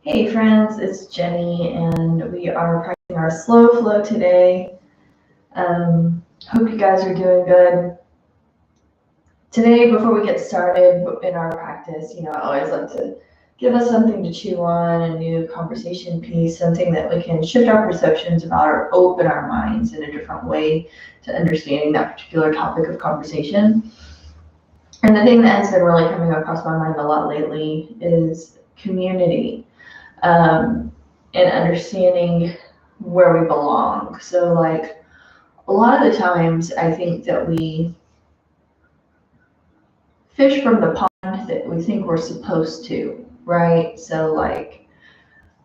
Hey friends, it's Jenny, and we are practicing our slow flow today. Hope you guys are doing good. Today, before we get started in our practice, I always like to give us something to chew on, a new conversation piece, something that we can shift our perceptions about or open our minds in a different way to understanding that particular topic of conversation. And the thing that has been really coming across my mind a lot lately is community. And understanding where we belong. So, like, a lot of the times, I think that we fish from the pond that we think we're supposed to, right? So, like,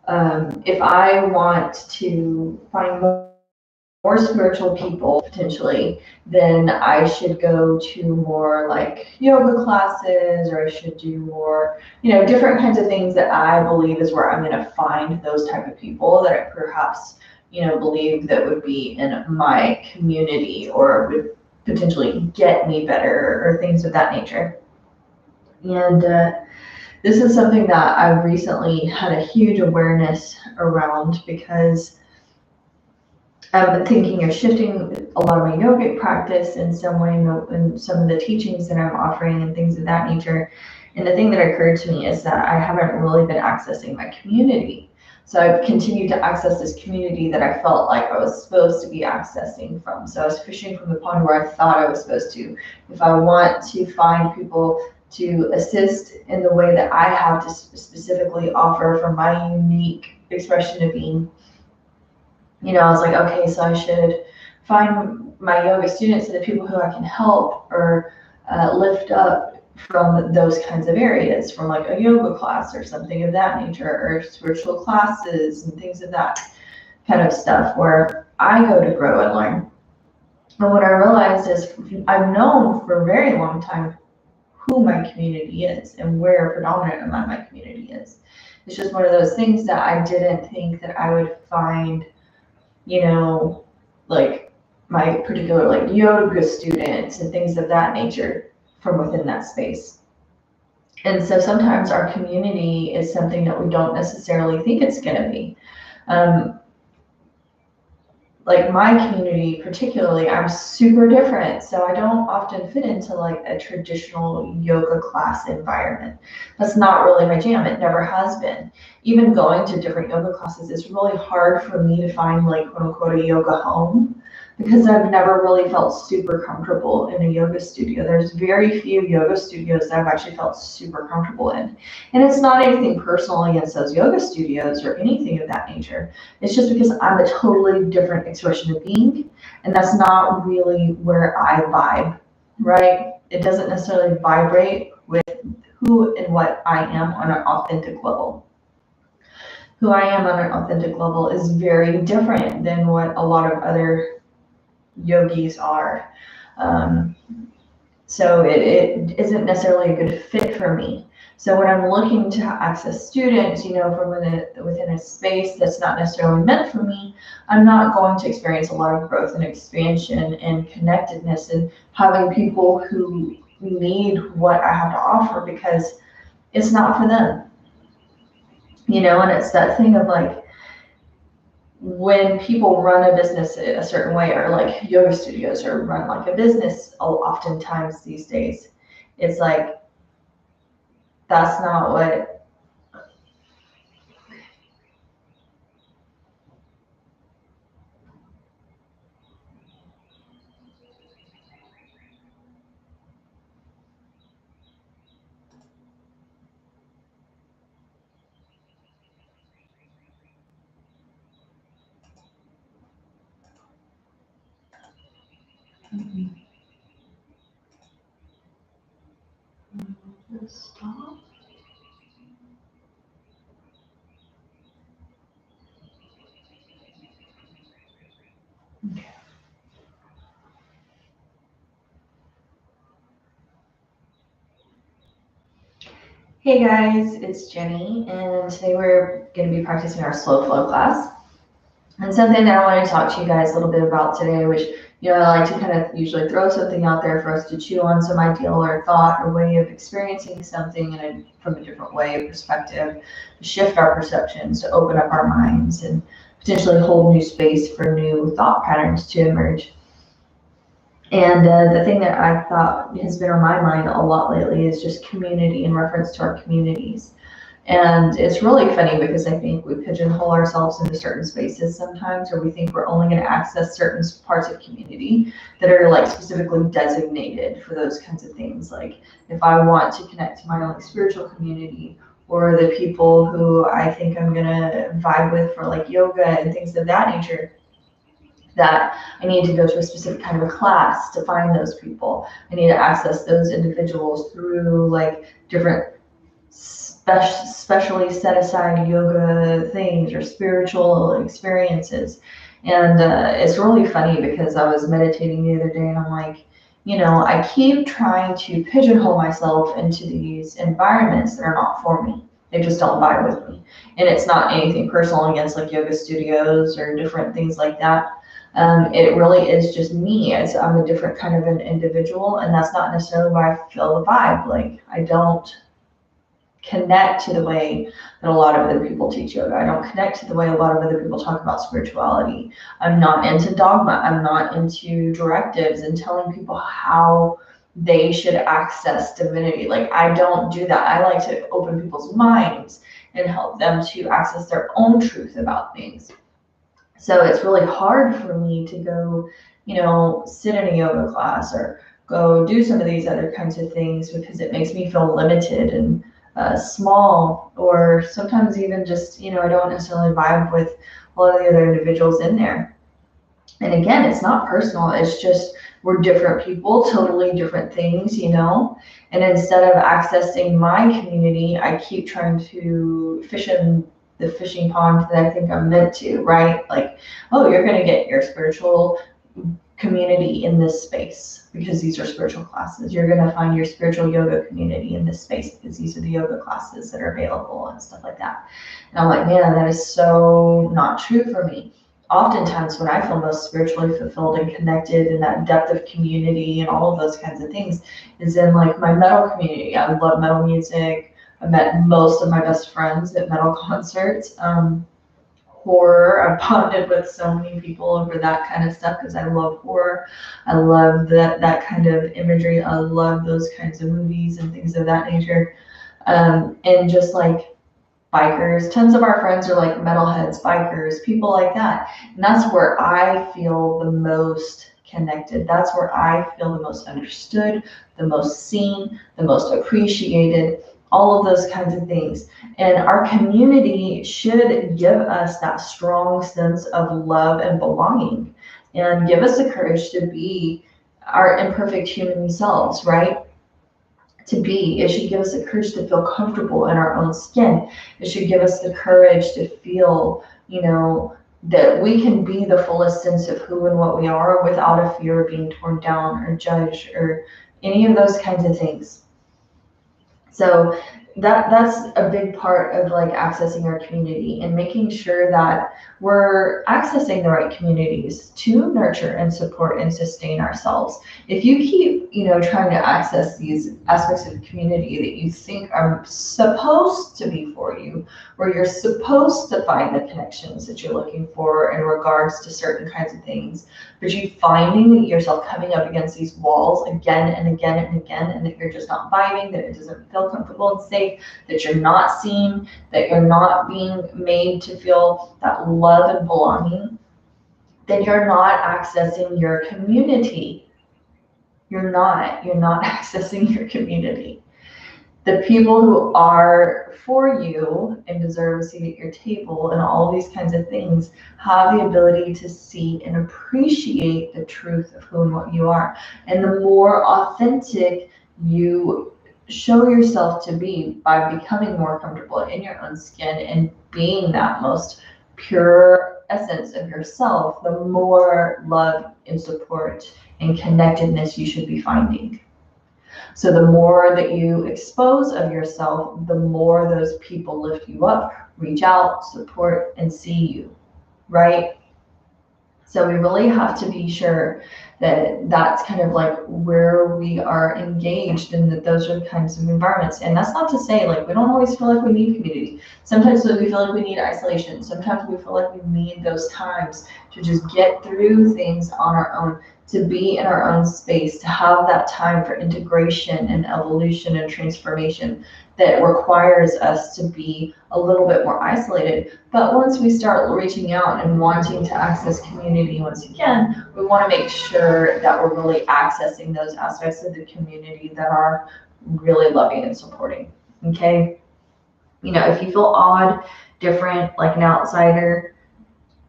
if I want to find more spiritual people potentially, then I should go to more like yoga classes, or I should do more, different kinds of things that I believe is where I'm going to find those type of people that I perhaps, believe that would be in my community or would potentially get me better or things of that nature. And this is something that I've recently had a huge awareness around because I'm thinking of shifting a lot of my yogic practice in some way, in some of the teachings that I'm offering and things of that nature. And the thing that occurred to me is that I haven't really been accessing my community. So I've continued to access this community that I felt like I was supposed to be accessing from. So I was fishing from the pond where I thought I was supposed to. If I want to find people to assist in the way that I have to specifically offer from my unique expression of being, I was like, okay, so I should find my yoga students and the people who I can help or lift up from those kinds of areas, from like a yoga class or something of that nature, or spiritual classes and things of that kind of stuff where I go to grow and learn. And what I realized is I've known for a very long time who my community is and where predominant among my community is. It's just one of those things that I didn't think that I would find, like my particular like yoga students and things of that nature from within that space. And so sometimes our community is something that we don't necessarily think it's going to be. Like my community particularly, I'm super different, so I don't often fit into like a traditional yoga class environment. That's not really my jam. It never has been. Even going to different yoga classes, it's really hard for me to find like quote unquote a yoga home, because I've never really felt super comfortable in a yoga studio. There's very few yoga studios that I've actually felt super comfortable in. And it's not anything personal against those yoga studios or anything of that nature. It's just because I'm a totally different expression of being, and that's not really where I vibe, right? It doesn't necessarily vibrate with who and what I am on an authentic level. Who I am on an authentic level is very different than what a lot of other yogis are. So it isn't necessarily a good fit for me. So when I'm looking to access students, from within a space that's not necessarily meant for me, I'm not going to experience a lot of growth and expansion and connectedness and having people who need what I have to offer, because it's not for them. And it's that thing of like, when people run a business a certain way, or like yoga studios are run like a business oftentimes these days, it's like, that's not what stop. Okay. Hey guys, it's Jenny, and today we're going to be practicing our slow flow class. And something that I want to talk to you guys a little bit about today, which I like to kind of usually throw something out there for us to chew on, some ideal or thought or way of experiencing something from a different way, perspective, to shift our perceptions, to open up our minds, and potentially hold new space for new thought patterns to emerge. And the thing that I thought has been on my mind a lot lately is just community in reference to our communities. And it's really funny because I think we pigeonhole ourselves into certain spaces sometimes, or we think we're only going to access certain parts of community that are like specifically designated for those kinds of things. Like if I want to connect to my own spiritual community, or the people who I think I'm going to vibe with for like yoga and things of that nature, that I need to go to a specific kind of a class to find those people. I need to access those individuals through like different specially set aside yoga things or spiritual experiences. And it's really funny because I was meditating the other day and I'm like, I keep trying to pigeonhole myself into these environments that are not for me. They just don't vibe with me. And it's not anything personal against like yoga studios or different things like that. It really is just me, as I'm a different kind of an individual, and that's not necessarily why I feel the vibe. Like I don't connect to the way that a lot of other people teach yoga. I don't connect to the way a lot of other people talk about spirituality. I'm not into dogma. I'm not into directives and telling people how they should access divinity. Like I don't do that. I like to open people's minds and help them to access their own truth about things. So it's really hard for me to go, sit in a yoga class or go do some of these other kinds of things because it makes me feel limited and small, or sometimes even just, I don't necessarily vibe with a lot of the other individuals in there. And again, it's not personal. It's just we're different people, totally different things, And instead of accessing my community, I keep trying to fish in the fishing pond that I think I'm meant to, right? Like, oh, you're going to get your spiritual community in this space because these are spiritual classes. You're going to find your spiritual yoga community in this space because these are the yoga classes that are available and stuff like that. And I'm like, man, that is so not true for me. Oftentimes when I feel most spiritually fulfilled and connected in that depth of community and all of those kinds of things is in like my metal community. I love metal music. I met most of my best friends at metal concerts. Horror, I've bonded with so many people over that kind of stuff because I love horror. I love that kind of imagery. I love those kinds of movies and things of that nature. And just like bikers, tons of our friends are like metalheads, bikers, people like that. And that's where I feel the most connected. That's where I feel the most understood, the most seen, the most appreciated, all of those kinds of things. And our community should give us that strong sense of love and belonging and give us the courage to be our imperfect human selves, right? It should give us the courage to feel comfortable in our own skin. It should give us the courage to feel, that we can be the fullest sense of who and what we are without a fear of being torn down or judged or any of those kinds of things. So that's a big part of like accessing our community and making sure that we're accessing the right communities to nurture and support and sustain ourselves. If you keep, trying to access these aspects of community that you think are supposed to be for you, where you're supposed to find the connections that you're looking for in regards to certain kinds of things, but you finding yourself coming up against these walls again and again and again, and that you're just not vibing, that it doesn't feel comfortable and safe, that you're not seen, that you're not being made to feel that love and belonging, then you're not accessing your community. You're not accessing your community. The people who are for you and deserve a seat at your table and all these kinds of things have the ability to see and appreciate the truth of who and what you are. And the more authentic you show yourself to be by becoming more comfortable in your own skin and being that most pure essence of yourself, the more love and support and connectedness you should be finding. So the more that you expose of yourself, the more those people lift you up, reach out, support, and see you, right? So we really have to be sure that that's kind of like where we are engaged and that those are the kinds of environments. And that's not to say like we don't always feel like we need community. Sometimes we feel like we need isolation. Sometimes we feel like we need those times to just get through things on our own, to be in our own space, to have that time for integration and evolution and transformation that requires us to be a little bit more isolated. But once we start reaching out and wanting to access community once again, we want to make sure that we're really accessing those aspects of the community that are really loving and supporting. Okay? You know, if you feel odd, different, like an outsider,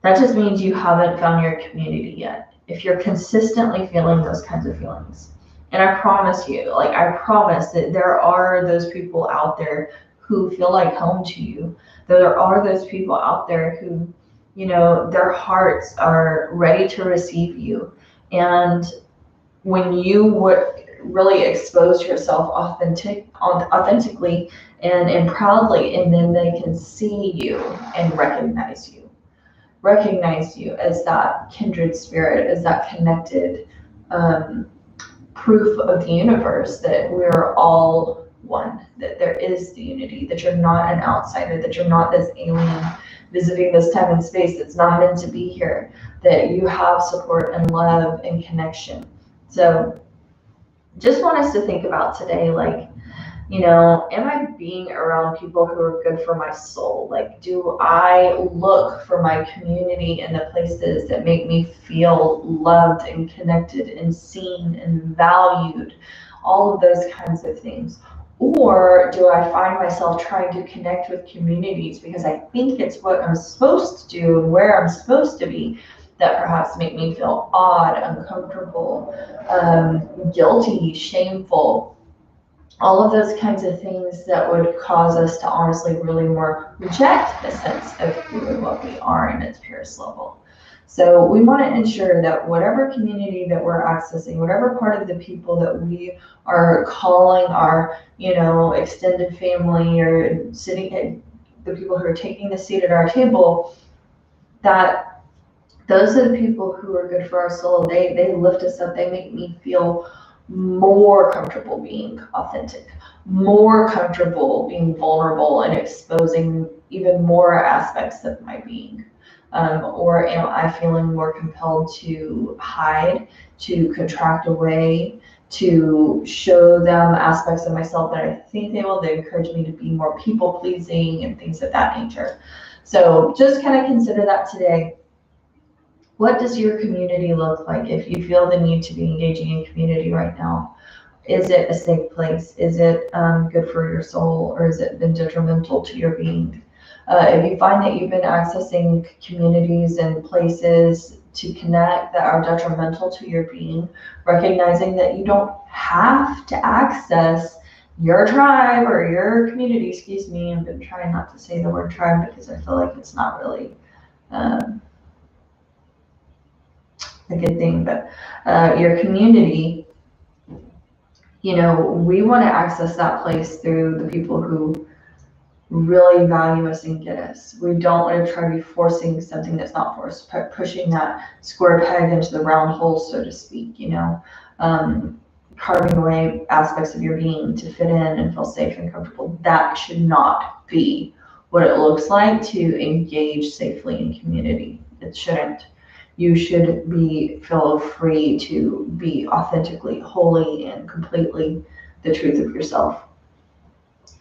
that just means you haven't found your community yet. If you're consistently feeling those kinds of feelings. And I promise you, like I promise that there are those people out there who feel like home to you. There are those people out there who, you know, their hearts are ready to receive you. And when you would really expose yourself authentically and proudly, and then they can see you and recognize you as that kindred spirit, as that connected proof of the universe that we're all one, that there is the unity, that you're not an outsider, that you're not this alien visiting this time and space that's not meant to be here, that you have support and love and connection. So just want us to think about today, like, you know, am I being around people who are good for my soul? Like, do I look for my community in the places that make me feel loved and connected and seen and valued? All of those kinds of things. Or do I find myself trying to connect with communities because I think it's what I'm supposed to do and where I'm supposed to be, that perhaps make me feel odd, uncomfortable, guilty, shameful? All of those kinds of things that would cause us to honestly really more reject the sense of who and what we are in its purest level. So we want to ensure that whatever community that we're accessing, whatever part of the people that we are calling our, you know, extended family, or sitting at the people who are taking the seat at our table, that those are the people who are good for our soul. They lift us up. They make me feel more comfortable being authentic, more comfortable being vulnerable and exposing even more aspects of my being. Or am I feeling more compelled to hide, to contract away, to show them aspects of myself that I think they will, that encourage me to be more people pleasing and things of that nature. So just kind of consider that today. What does your community look like if you feel the need to be engaging in community right now? Is it a safe place? Is it good for your soul, or has it been detrimental to your being? If you find that you've been accessing communities and places to connect that are detrimental to your being, recognizing that you don't have to access your tribe or your community, excuse me, I've been trying not to say the word tribe because I feel like it's not really a good thing, but your community, you know, we want to access that place through the people who really value us and get us. We don't want to try to be forcing something that's not for us, pushing that square peg into the round hole, so to speak, you know, carving away aspects of your being to fit in and feel safe and comfortable. That should not be what it looks like to engage safely in community. It shouldn't. You should feel free to be authentically, wholly, and completely the truth of yourself.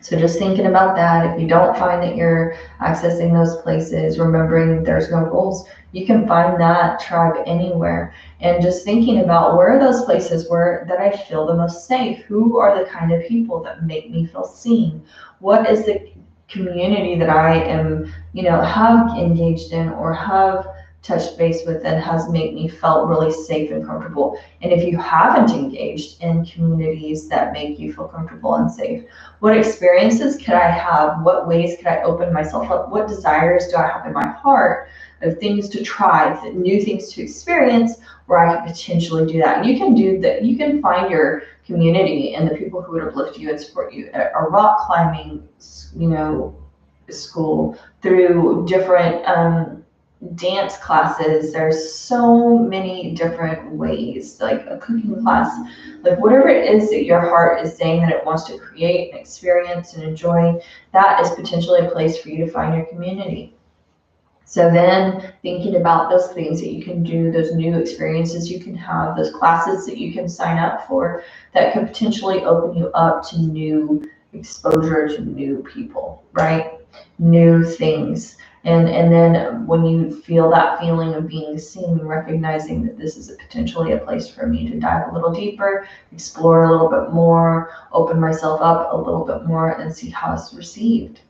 So just thinking about that, if you don't find that you're accessing those places, remembering there's no rules, you can find that tribe anywhere. And just thinking about where are those places where that I feel the most safe? Who are the kind of people that make me feel seen? What is the community that I am, you know, have engaged in or have touched base with that has made me felt really safe and comfortable? And if you haven't engaged in communities that make you feel comfortable and safe, what experiences could I have? What ways could I open myself up? What desires do I have in my heart of things to try, new things to experience, where I could potentially do that? And you can do that. You can find your community and the people who would uplift you and support you at a rock climbing, you know, school, through different dance classes. There's so many different ways, like a cooking class, like whatever it is that your heart is saying that it wants to create and experience and enjoy, that is potentially a place for you to find your community. So then thinking about those things that you can do, those new experiences you can have, those classes that you can sign up for that could potentially open you up to new exposure to new people, right? New things. And then when you feel that feeling of being seen, recognizing that this is potentially a place for me to dive a little deeper, explore a little bit more, open myself up a little bit more and see how it's received.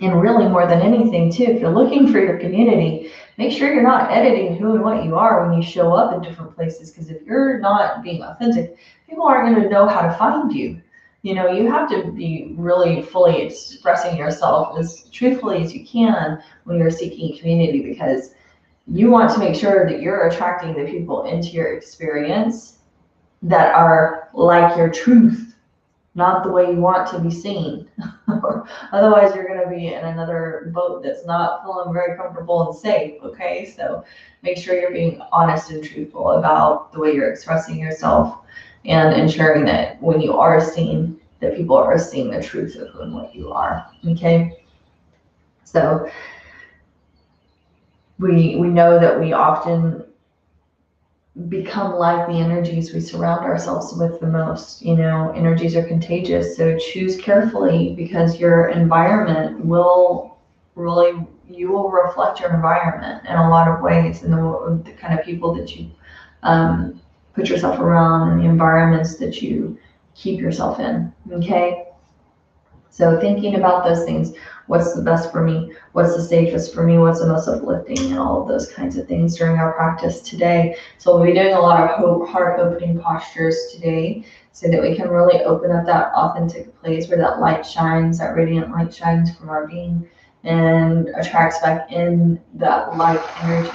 And really, more than anything, too, if you're looking for your community, make sure you're not editing who and what you are when you show up in different places. Because if you're not being authentic, people aren't going to know how to find you. You know, you have to be really fully expressing yourself as truthfully as you can when you're seeking community, because you want to make sure that you're attracting the people into your experience that are like your truth, not the way you want to be seen. Otherwise, you're going to be in another boat that's not feeling very comfortable and safe. Okay, so make sure you're being honest and truthful about the way you're expressing yourself, and ensuring that when you are seen, that people are seeing the truth of who and what you are. Okay, so we know that we often become like the energies we surround ourselves with the most. You know, energies are contagious, so choose carefully, because your environment will really, you will reflect your environment in a lot of ways, and the kind of people that you put yourself around and the environments that you keep yourself in. Okay, so thinking about those things, what's the best for me, what's the safest for me, what's the most uplifting, and all of those kinds of things during our practice today. So we'll be doing a lot of heart opening postures today, so that we can really open up that authentic place where that light shines, that radiant light shines from our being, and attracts back in that light energy.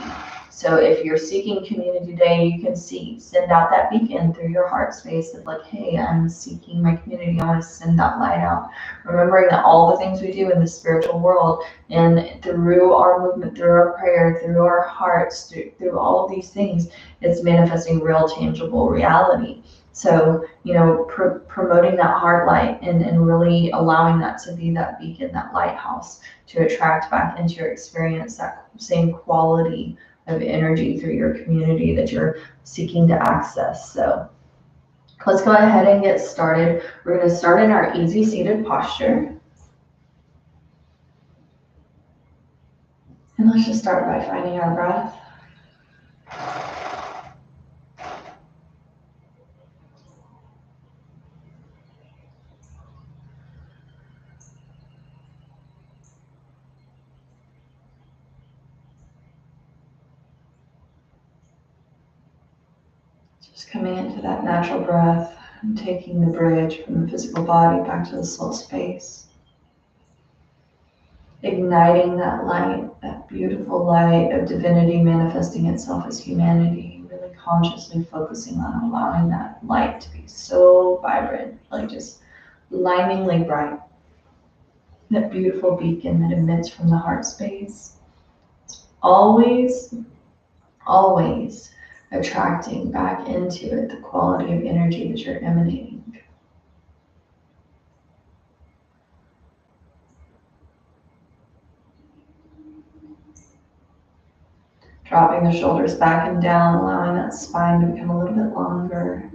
So if you're seeking community today, you can send out that beacon through your heart space of like, hey, I'm seeking my community. I want to send that light out. Remembering that all the things we do in the spiritual world, and through our movement, through our prayer, through our hearts, through all of these things, it's manifesting real, tangible reality. So, you know, promoting that heart light, and really allowing that to be that beacon, that lighthouse, to attract back into your experience that same quality of energy through your community that you're seeking to access. So let's go ahead and get started. We're going to start in our easy seated posture. And let's just start by finding our breath. Just coming into that natural breath and taking the bridge from the physical body back to the soul space. Igniting that light, that beautiful light of divinity manifesting itself as humanity, really consciously focusing on allowing that light to be so vibrant, like just blindingly bright. That beautiful beacon that emits from the heart space. Always, always attracting back into it the quality of energy that you're emanating. Dropping the shoulders back and down, allowing that spine to become a little bit longer.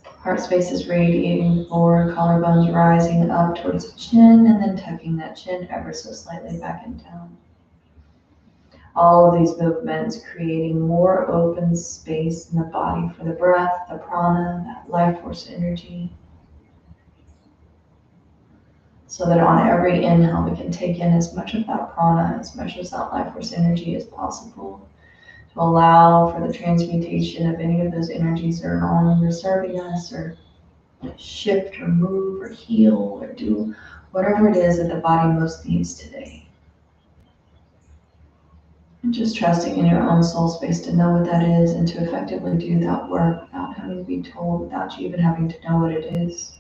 Heart space is radiating forward, collarbones rising up towards the chin, and then tucking that chin ever so slightly back and down. All of these movements creating more open space in the body for the breath, the prana, that life force energy. So that on every inhale, we can take in as much of that prana, as much of that life force energy as possible, to allow for the transmutation of any of those energies that are no longer serving us, or shift or move or heal or do whatever it is that the body most needs today. And just trusting in your own soul space to know what that is, and to effectively do that work without having to be told, without you even having to know what it is.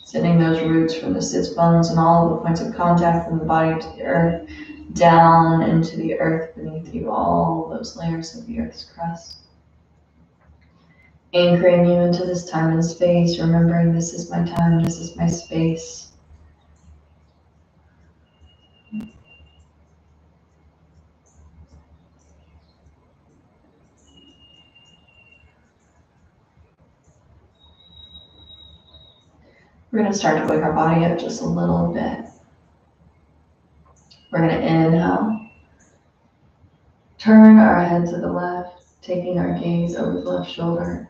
Sending those roots from the sits bones and all of the points of contact from the body to the earth, down into the earth beneath you, all those layers of the earth's crust. Anchoring you into this time and space, remembering this is my time, this is my space. We're going to start to wake our body up just a little bit. We're going to inhale. Turn our head to the left, taking our gaze over the left shoulder.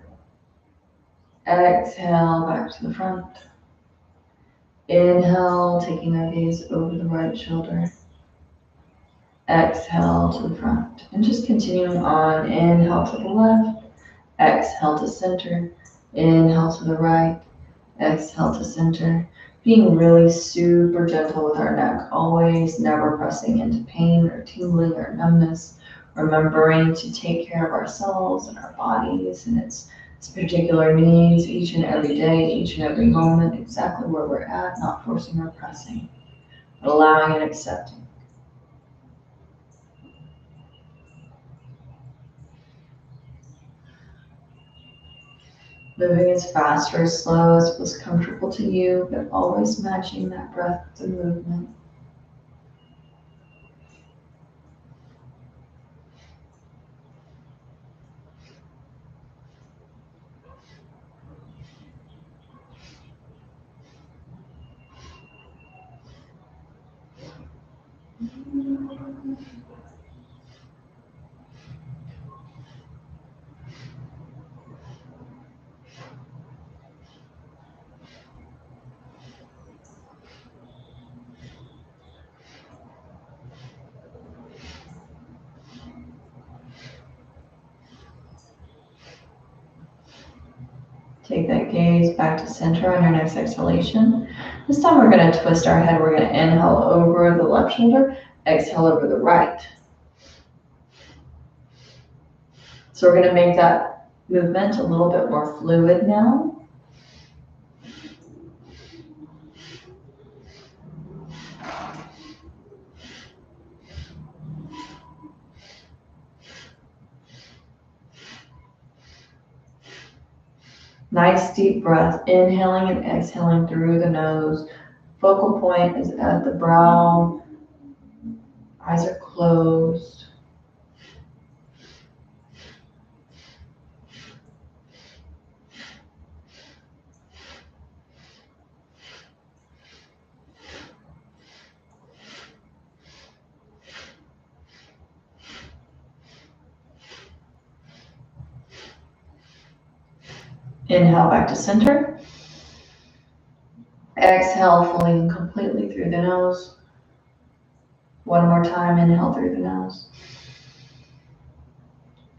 Exhale back to the front. Inhale, taking our gaze over the right shoulder. Exhale to the front. And just continuing on. Inhale to the left. Exhale to center. Inhale to the right. Exhale to center. Being really super gentle with our neck. Always never pressing into pain or tingling or numbness. Remembering to take care of ourselves and our bodies and its particular needs each and every day, each and every moment, exactly where we're at, not forcing or pressing, but allowing and accepting. Moving as fast or as slow as feels comfortable to you, but always matching that breath to movement. Take that gaze back to center on your next exhalation. This time we're going to twist our head. We're going to inhale over the left shoulder, exhale over the right. So we're going to make that movement a little bit more fluid now. Nice deep breath, inhaling and exhaling through the nose. Focal point is at the brow. Eyes are closed. Inhale back to center. Exhale fully and completely through the nose. One more time, inhale through the nose.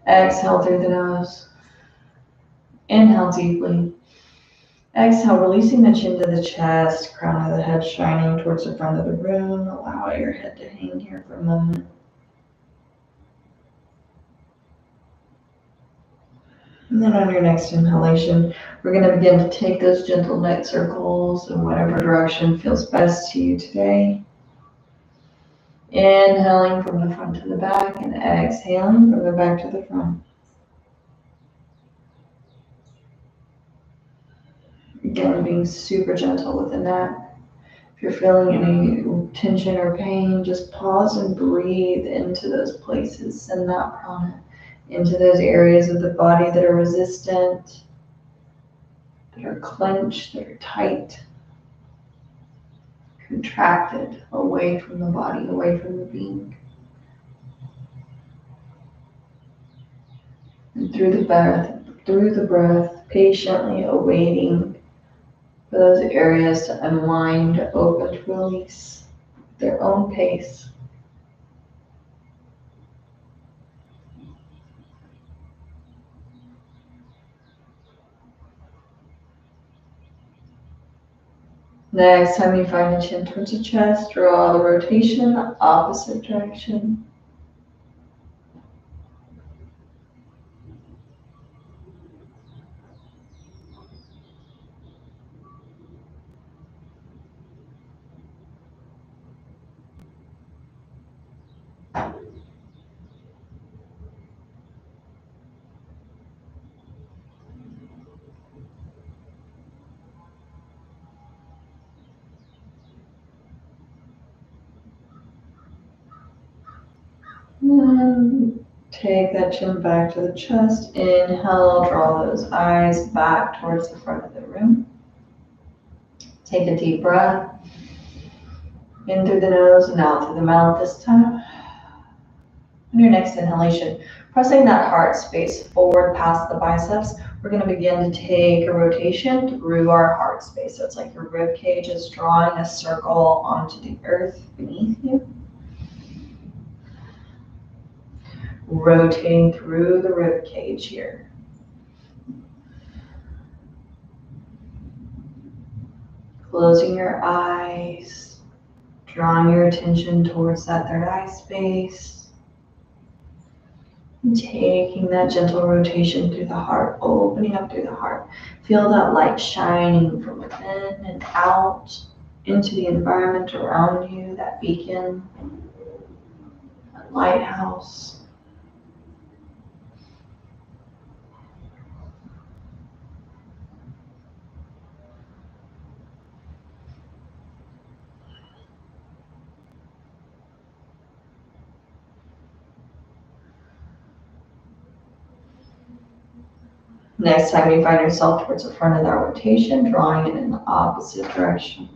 Exhale through the nose. Inhale deeply. Exhale, releasing the chin to the chest, crown of the head shining towards the front of the room. Allow your head to hang here for a moment. And then on your next inhalation, we're going to begin to take those gentle neck circles in whatever direction feels best to you today. Inhaling from the front to the back and exhaling from the back to the front. Again, being super gentle with the neck. If you're feeling any tension or pain, just pause and breathe into those places. Send that prana into those areas of the body that are resistant, that are clenched, that are tight, contracted, away from the body, away from the being. And through the breath, patiently awaiting for those areas to unwind, open, to release at their own pace. Next time you find the chin towards the chest, draw the rotation opposite direction. And take that chin back to the chest. Inhale, draw those eyes back towards the front of the room. Take a deep breath. In through the nose and out through the mouth this time. On your next inhalation, pressing that heart space forward past the biceps, we're going to begin to take a rotation through our heart space. So it's like your rib cage is drawing a circle onto the earth beneath you. Rotating through the rib cage here. Closing your eyes, drawing your attention towards that third eye space. And taking that gentle rotation through the heart, opening up through the heart. Feel that light shining from within and out into the environment around you, that beacon, that lighthouse. Next time you find yourself towards the front of that rotation, drawing it in the opposite direction.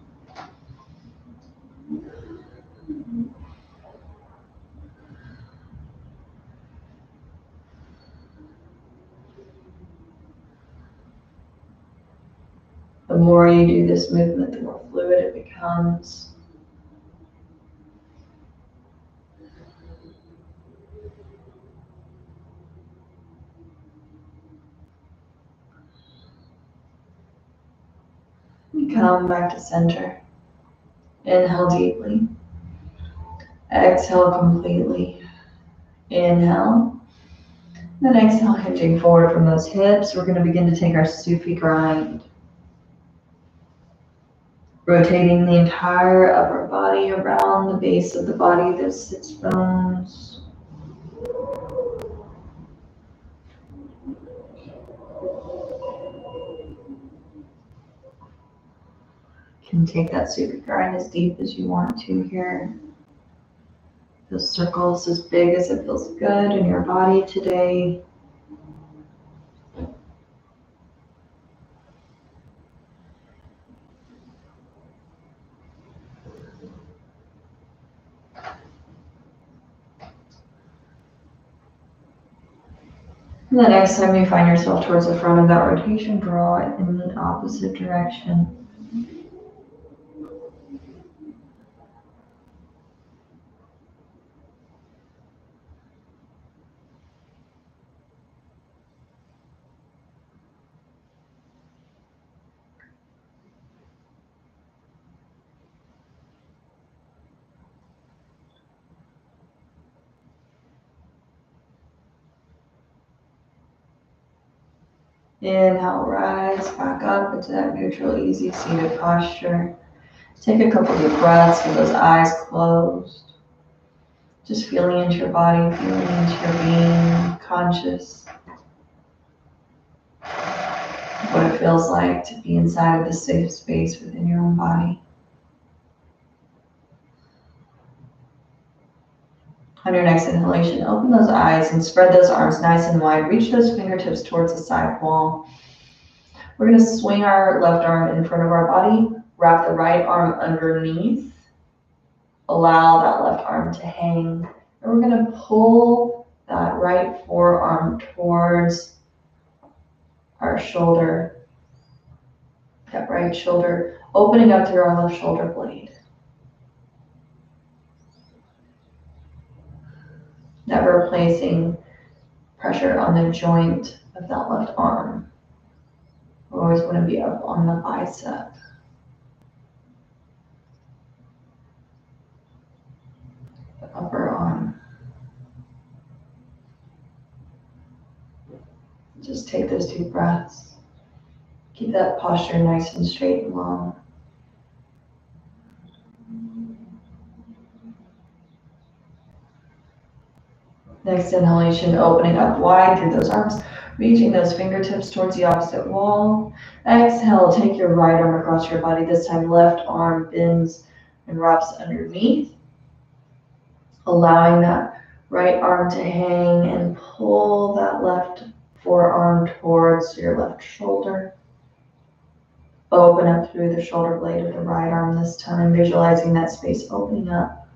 The more you do this movement, the more fluid it becomes. You come back to center. Inhale deeply. Exhale completely. Inhale. Then exhale, hinging forward from those hips. We're going to begin to take our Sufi Grind. Rotating the entire upper body around the base of the body, those sits bones. You can take that Sufi Grind as deep as you want to here. Those circles as big as it feels good in your body today. And the next time you find yourself towards the front of that rotation, draw it in the opposite direction. Inhale, rise back up into that neutral, easy seated posture. Take a couple deep breaths with those eyes closed. Just feeling into your body, feeling into your being, conscious of what it feels like to be inside of this safe space within your own body. On your next inhalation, open those eyes and spread those arms nice and wide. Reach those fingertips towards the side wall. We're going to swing our left arm in front of our body, wrap the right arm underneath, allow that left arm to hang, and we're going to pull that right forearm towards our shoulder, that right shoulder, opening up through our left shoulder blade. Never placing pressure on the joint of that left arm. We always want to be up on the bicep. The upper arm. Just take those deep breaths. Keep that posture nice and straight and long. Next inhalation, opening up wide through those arms, reaching those fingertips towards the opposite wall. Exhale, take your right arm across your body. This time, left arm bends and wraps underneath, allowing that right arm to hang and pull that left forearm towards your left shoulder. Open up through the shoulder blade of the right arm this time, visualizing that space opening up,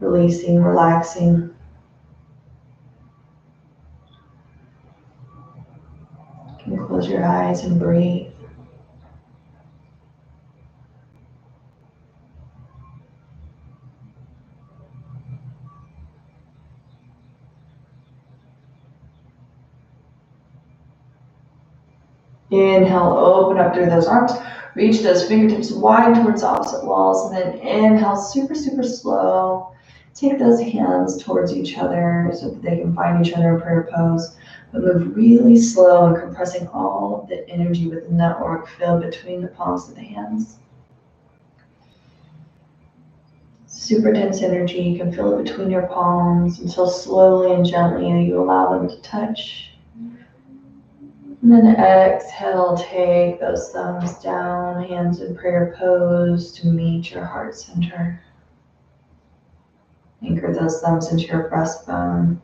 releasing, relaxing. You can close your eyes and breathe. Inhale, open up through those arms. Reach those fingertips wide towards the opposite walls. And then inhale, super, super slow. Take those hands towards each other so that they can find each other in prayer pose. But move really slow and compressing all of the energy within that auric field between the palms of the hands. Super dense energy. You can feel it between your palms until slowly and gently you allow them to touch. And then exhale, take those thumbs down, hands in prayer pose to meet your heart center. Anchor those thumbs into your breastbone.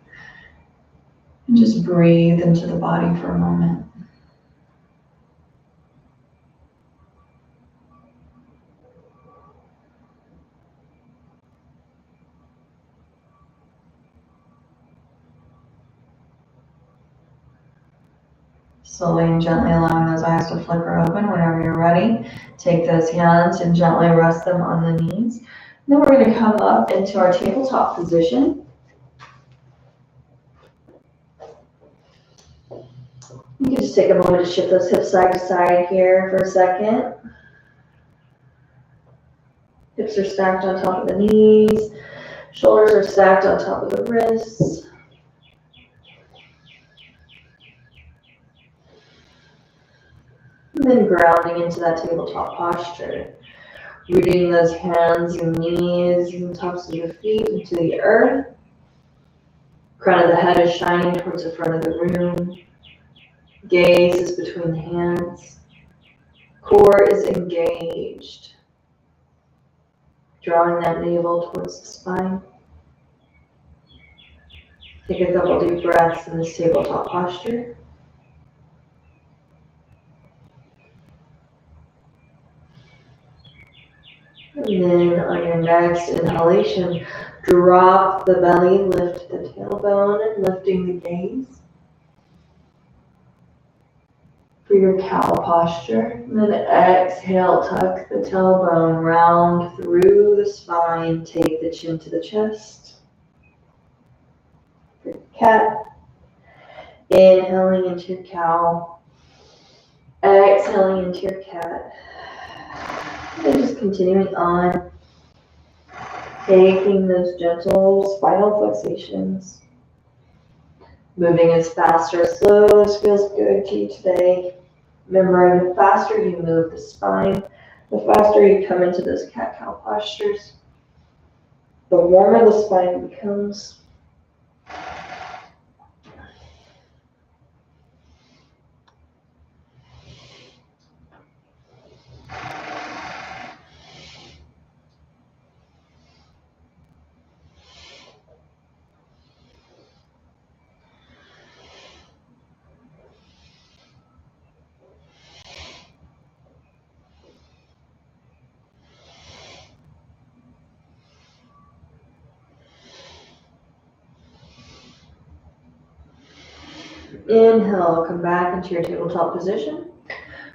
And just breathe into the body for a moment. Slowly and gently allowing those eyes to flicker open whenever you're ready. Take those hands and gently rest them on the knees. And then we're going to come up into our tabletop position. You can just take a moment to shift those hips side to side here for a second. Hips are stacked on top of the knees. Shoulders are stacked on top of the wrists. And then grounding into that tabletop posture. Rooting those hands and knees and tops of the feet into the earth. Crown of the head is shining towards the front of the room. Gaze is between the hands. Core is engaged. Drawing that navel towards the spine. Take a couple deep breaths in this tabletop posture. And then on your next inhalation, drop the belly, lift the tailbone, lifting the gaze. For your cow posture, and then exhale, tuck the tailbone, round through the spine, take the chin to the chest. For cat, inhaling into your cow, exhaling into your cat. And just continuing on, taking those gentle spinal flexations, moving as fast or as slow as feels good to you today. Remembering the faster you move the spine, the faster you come into those cat-cow postures, the warmer the spine becomes. Inhale, come back into your tabletop position.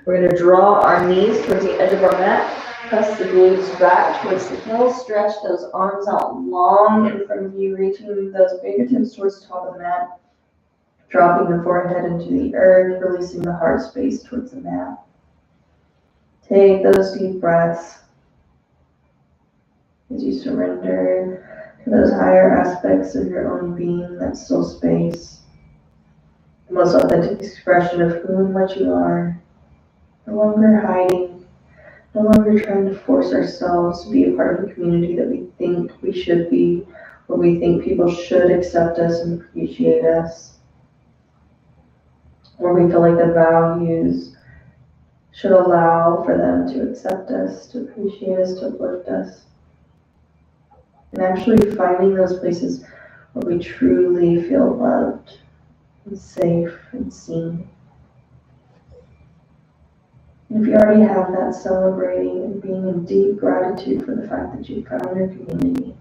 We're going to draw our knees towards the edge of our mat. Press the glutes back towards the heel. Stretch those arms out long in front of you, reaching those fingertips towards the top of the mat. Dropping the forehead into the earth, releasing the heart space towards the mat. Take those deep breaths as you surrender to those higher aspects of your own being, that soul space. The most authentic expression of who and what you are. No longer hiding, no longer trying to force ourselves to be a part of a community that we think we should be, or we think people should accept us and appreciate us, or we feel like the values should allow for them to accept us, to appreciate us, to uplift us. and actually finding those places where we truly feel loved and safe and seen. And if you already have that, celebrating and being in deep gratitude for the fact that you found your community.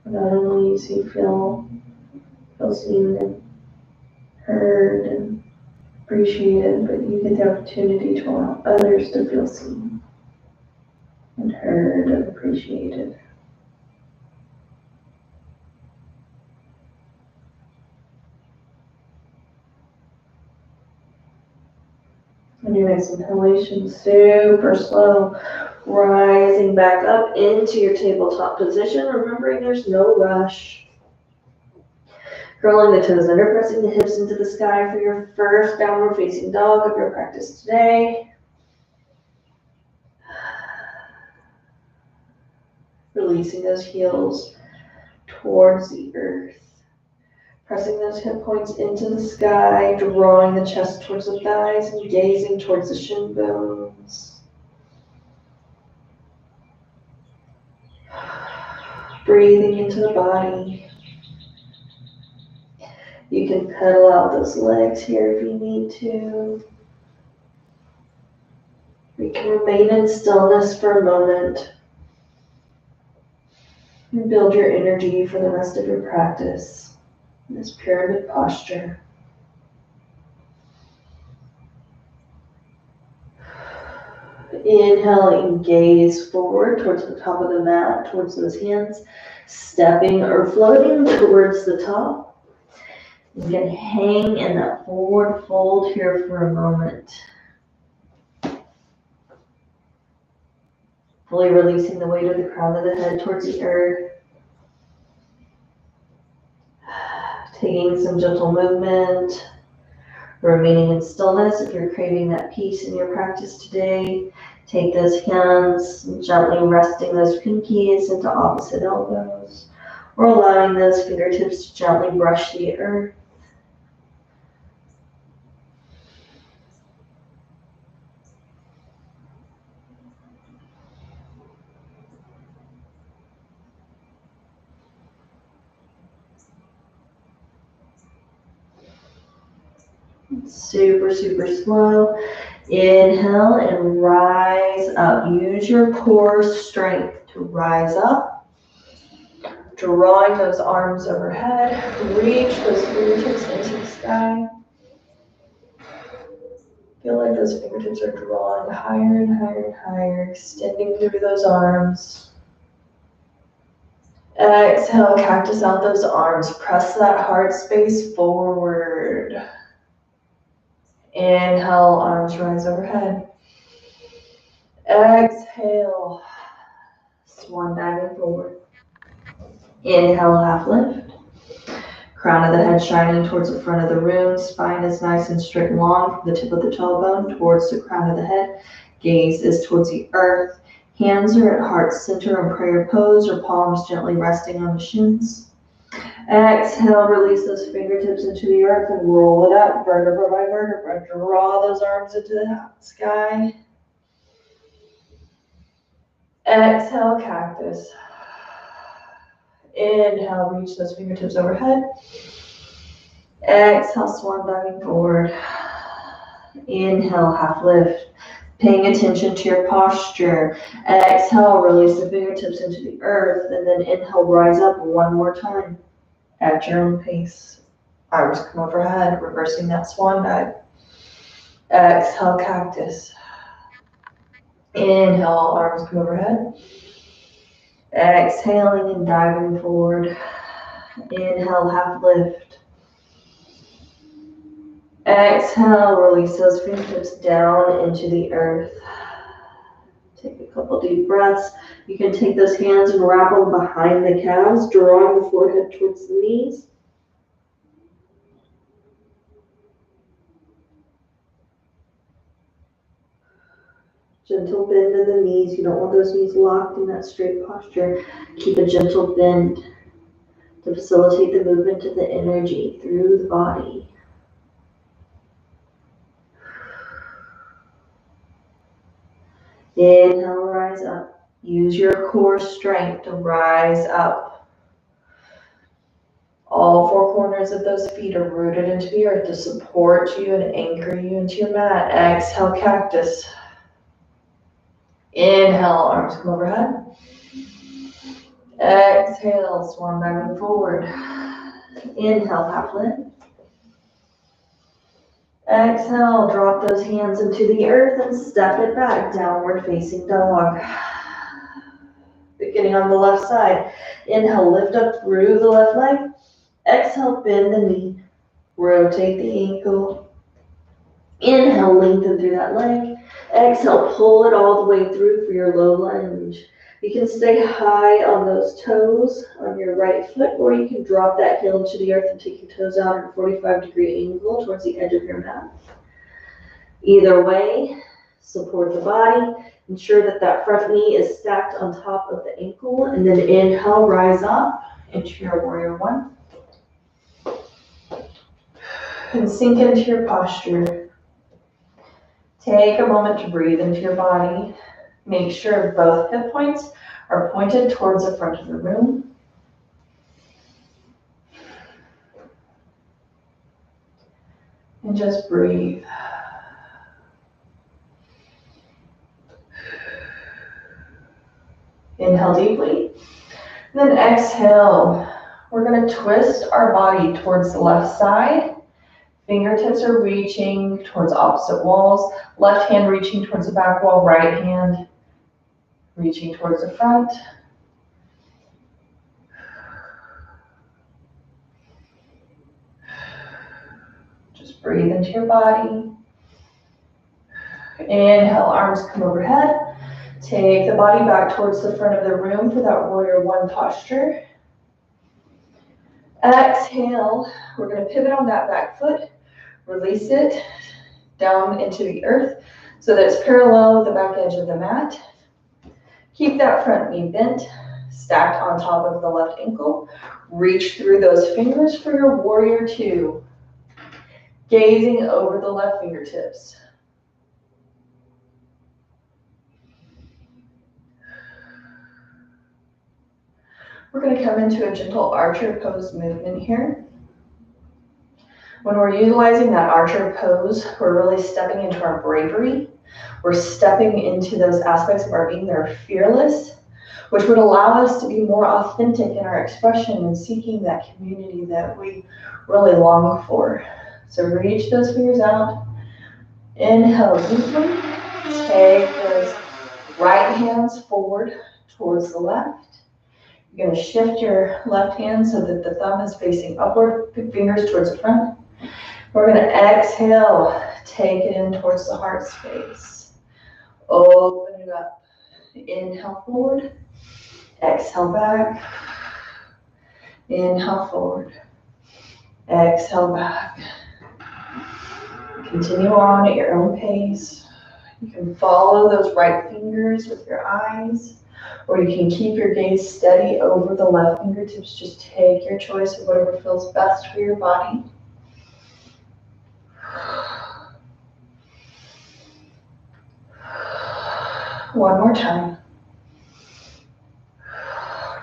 Not only do you feel seen and heard and appreciated, but you get the opportunity to allow others to feel seen and heard and appreciated. On your next inhalation, super slow, rising back up into your tabletop position, remembering there's no rush. Curling the toes under, pressing the hips into the sky for your first downward facing dog of your practice today. Releasing those heels towards the earth. Pressing those hip points into the sky, drawing the chest towards the thighs and gazing towards the shin bones. Breathing into the body. You can pedal out those legs here if you need to. We can remain in stillness for a moment and build your energy for the rest of your practice in this pyramid posture. Inhale and gaze forward towards the top of the mat, towards those hands, stepping or floating towards the top. You can hang in that forward fold here for a moment. Fully releasing the weight of the crown of the head towards the earth. Taking some gentle movement. Remaining in stillness. If you're craving that peace in your practice today, take those hands, gently resting those pinkies into opposite elbows, or allowing those fingertips to gently brush the earth. Super, super slow. Inhale and rise up. Use your core strength to rise up. Drawing those arms overhead. Reach those fingertips into the sky. Feel like those fingertips are drawing higher and higher and higher, extending through those arms. Exhale, cactus out those arms. Press that heart space forward. Inhale, arms rise overhead. Exhale, swan diving forward. Inhale, half lift. Crown of the head shining towards the front of the room. Spine is nice and straight and long from the tip of the tailbone towards the crown of the head. Gaze is towards the earth. Hands are at heart center in prayer pose, or palms gently resting on the shins. Exhale, release those fingertips into the earth and roll it up, vertebra by vertebra. Draw those arms into the sky. Exhale, cactus. Inhale, reach those fingertips overhead. Exhale, swan diving forward. Inhale, half lift. Paying attention to your posture. Exhale, release the fingertips into the earth, and then inhale, rise up one more time at your own pace. Arms come overhead, reversing that swan dive. Exhale, cactus. Inhale, arms come overhead. Exhaling and diving forward. Inhale, half lift. Exhale, release those fingertips down into the earth. Take a couple deep breaths. You can take those hands and wrap them behind the calves, drawing the forehead towards the knees. Gentle bend in the knees. You don't want those knees locked in that straight posture. Keep a gentle bend to facilitate the movement of the energy through the body. Inhale, rise up. Use your core strength to rise up. All four corners of those feet are rooted into the earth to support you and anchor you into your mat. Exhale, cactus. Inhale, arms come overhead. Exhale, swan back and forward. Inhale, half lift. Exhale, drop those hands into the earth and step it back, downward facing dog. Beginning on the left side. Inhale, lift up through the left leg. Exhale, bend the knee. Rotate the ankle. Inhale, lengthen through that leg. Exhale, pull it all the way through for your low lunge. You can stay high on those toes on your right foot, or you can drop that heel into the earth and take your toes out at a 45-degree angle towards the edge of your mat. Either way, support the body. Ensure that that front knee is stacked on top of the ankle, and then inhale, rise up into your warrior one. And sink into your posture. Take a moment to breathe into your body. Make sure both hip points are pointed towards the front of the room. And just breathe. Inhale deeply. And then exhale. We're going to twist our body towards the left side. Fingertips are reaching towards opposite walls. Left hand reaching towards the back wall. Right hand reaching towards the front. Just breathe into your body. Inhale, arms come overhead. Take the body back towards the front of the room for that warrior one posture. Exhale, we're going to pivot on that back foot. Release it down into the earth so that it's parallel with the back edge of the mat. Keep that front knee bent, stacked on top of the left ankle. Reach through those fingers for your warrior two. Gazing over the left fingertips. We're going to come into a gentle archer pose movement here. When we're utilizing that archer pose, we're really stepping into our bravery. We're stepping into those aspects of our being that are fearless, which would allow us to be more authentic in our expression and seeking that community that we really long for. So reach those fingers out. Inhale deeply. Take those right hands forward towards the left. You're going to shift your left hand so that the thumb is facing upward, big fingers towards the front. We're going to exhale, take it in towards the heart space. Open it up. Inhale forward. Exhale back. Inhale forward. Exhale back. Continue on at your own pace. You can follow those right fingers with your eyes, or you can keep your gaze steady over the left fingertips. Just take your choice of whatever feels best for your body. One more time.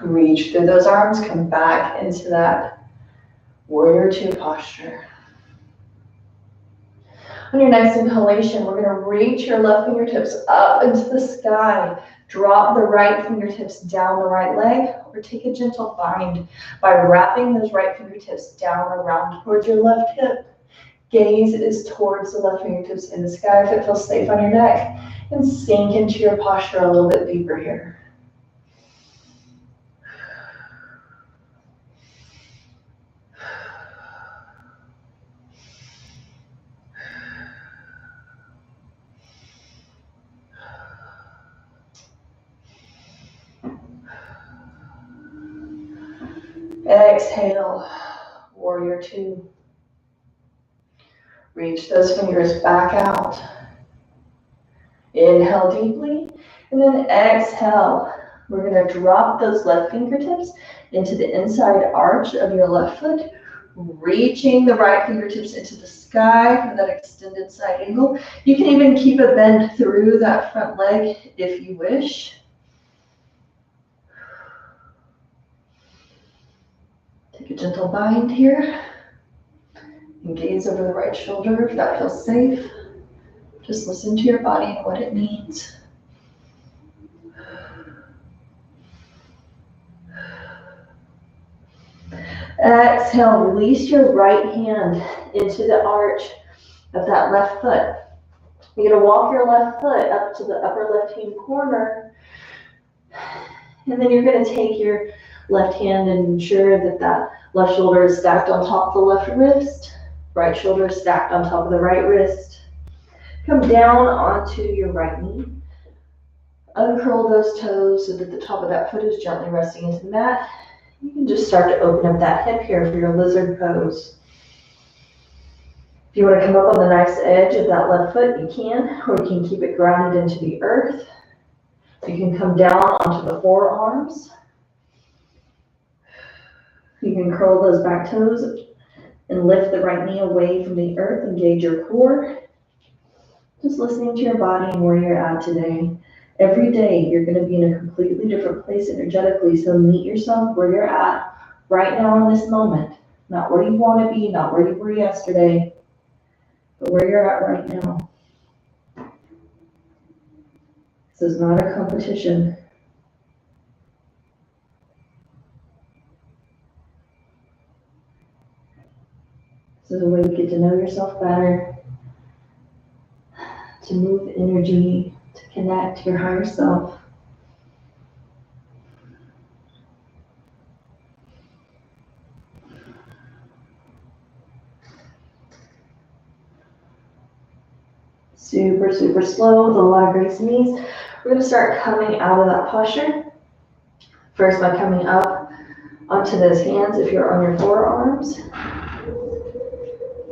Reach through those arms, come back into that warrior two posture. On your next inhalation, we're going to reach your left fingertips up into the sky. Drop the right fingertips down the right leg, or take a gentle bind by wrapping those right fingertips down around towards your left hip. Gaze is towards the left fingertips in the sky if it feels safe on your neck, and sink into your posture a little bit deeper here. Exhale, warrior two. Reach those fingers back out. Inhale deeply, and then exhale. We're going to drop those left fingertips into the inside arch of your left foot, reaching the right fingertips into the sky for that extended side angle. You can even keep a bend through that front leg if you wish. Take a gentle bind here and gaze over the right shoulder if that feels safe. Just listen to your body and what it needs. Exhale, release your right hand into the arch of that left foot. You're going to walk your left foot up to the upper left-hand corner, and then you're going to take your left hand and ensure that that left shoulder is stacked on top of the left wrist, right shoulder is stacked on top of the right wrist. Come down onto your right knee. Uncurl those toes so that the top of that foot is gently resting into the mat. You can just start to open up that hip here for your lizard pose. If you want to come up on the nice edge of that left foot, you can, or you can keep it grounded into the earth. You can come down onto the forearms. You can curl those back toes and lift the right knee away from the earth, engage your core. Just listening to your body and where you're at today. Every day you're going to be in a completely different place energetically, so meet yourself where you're at right now in this moment. Not where you want to be, not where you were yesterday, but where you're at right now. This is not a competition. This is a way to get to know yourself better, to move energy, to connect to your higher self. Super, super slow with a lot of grace and ease. We're going to start coming out of that posture. First by coming up onto those hands if you're on your forearms.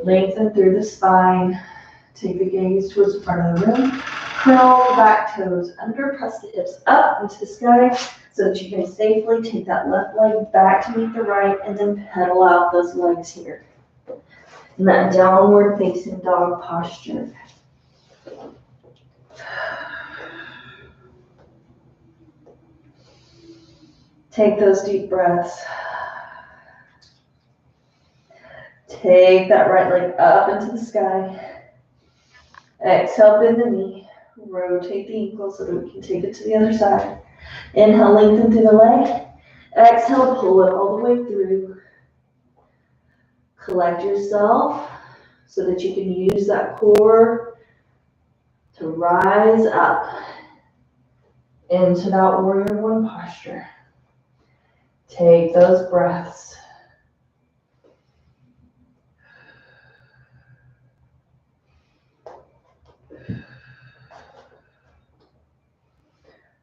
Lengthen through the spine. Take the gaze towards the front of the room. Curl the back toes under, press the hips up into the sky so that you can safely take that left leg back to meet the right and then pedal out those legs here. In that downward facing dog posture. Take those deep breaths. Take that right leg up into the sky. Exhale, bend the knee. Rotate the ankle so that we can take it to the other side. Inhale, lengthen through the leg. Exhale, pull it all the way through. Collect yourself so that you can use that core to rise up into that warrior one posture. Take those breaths.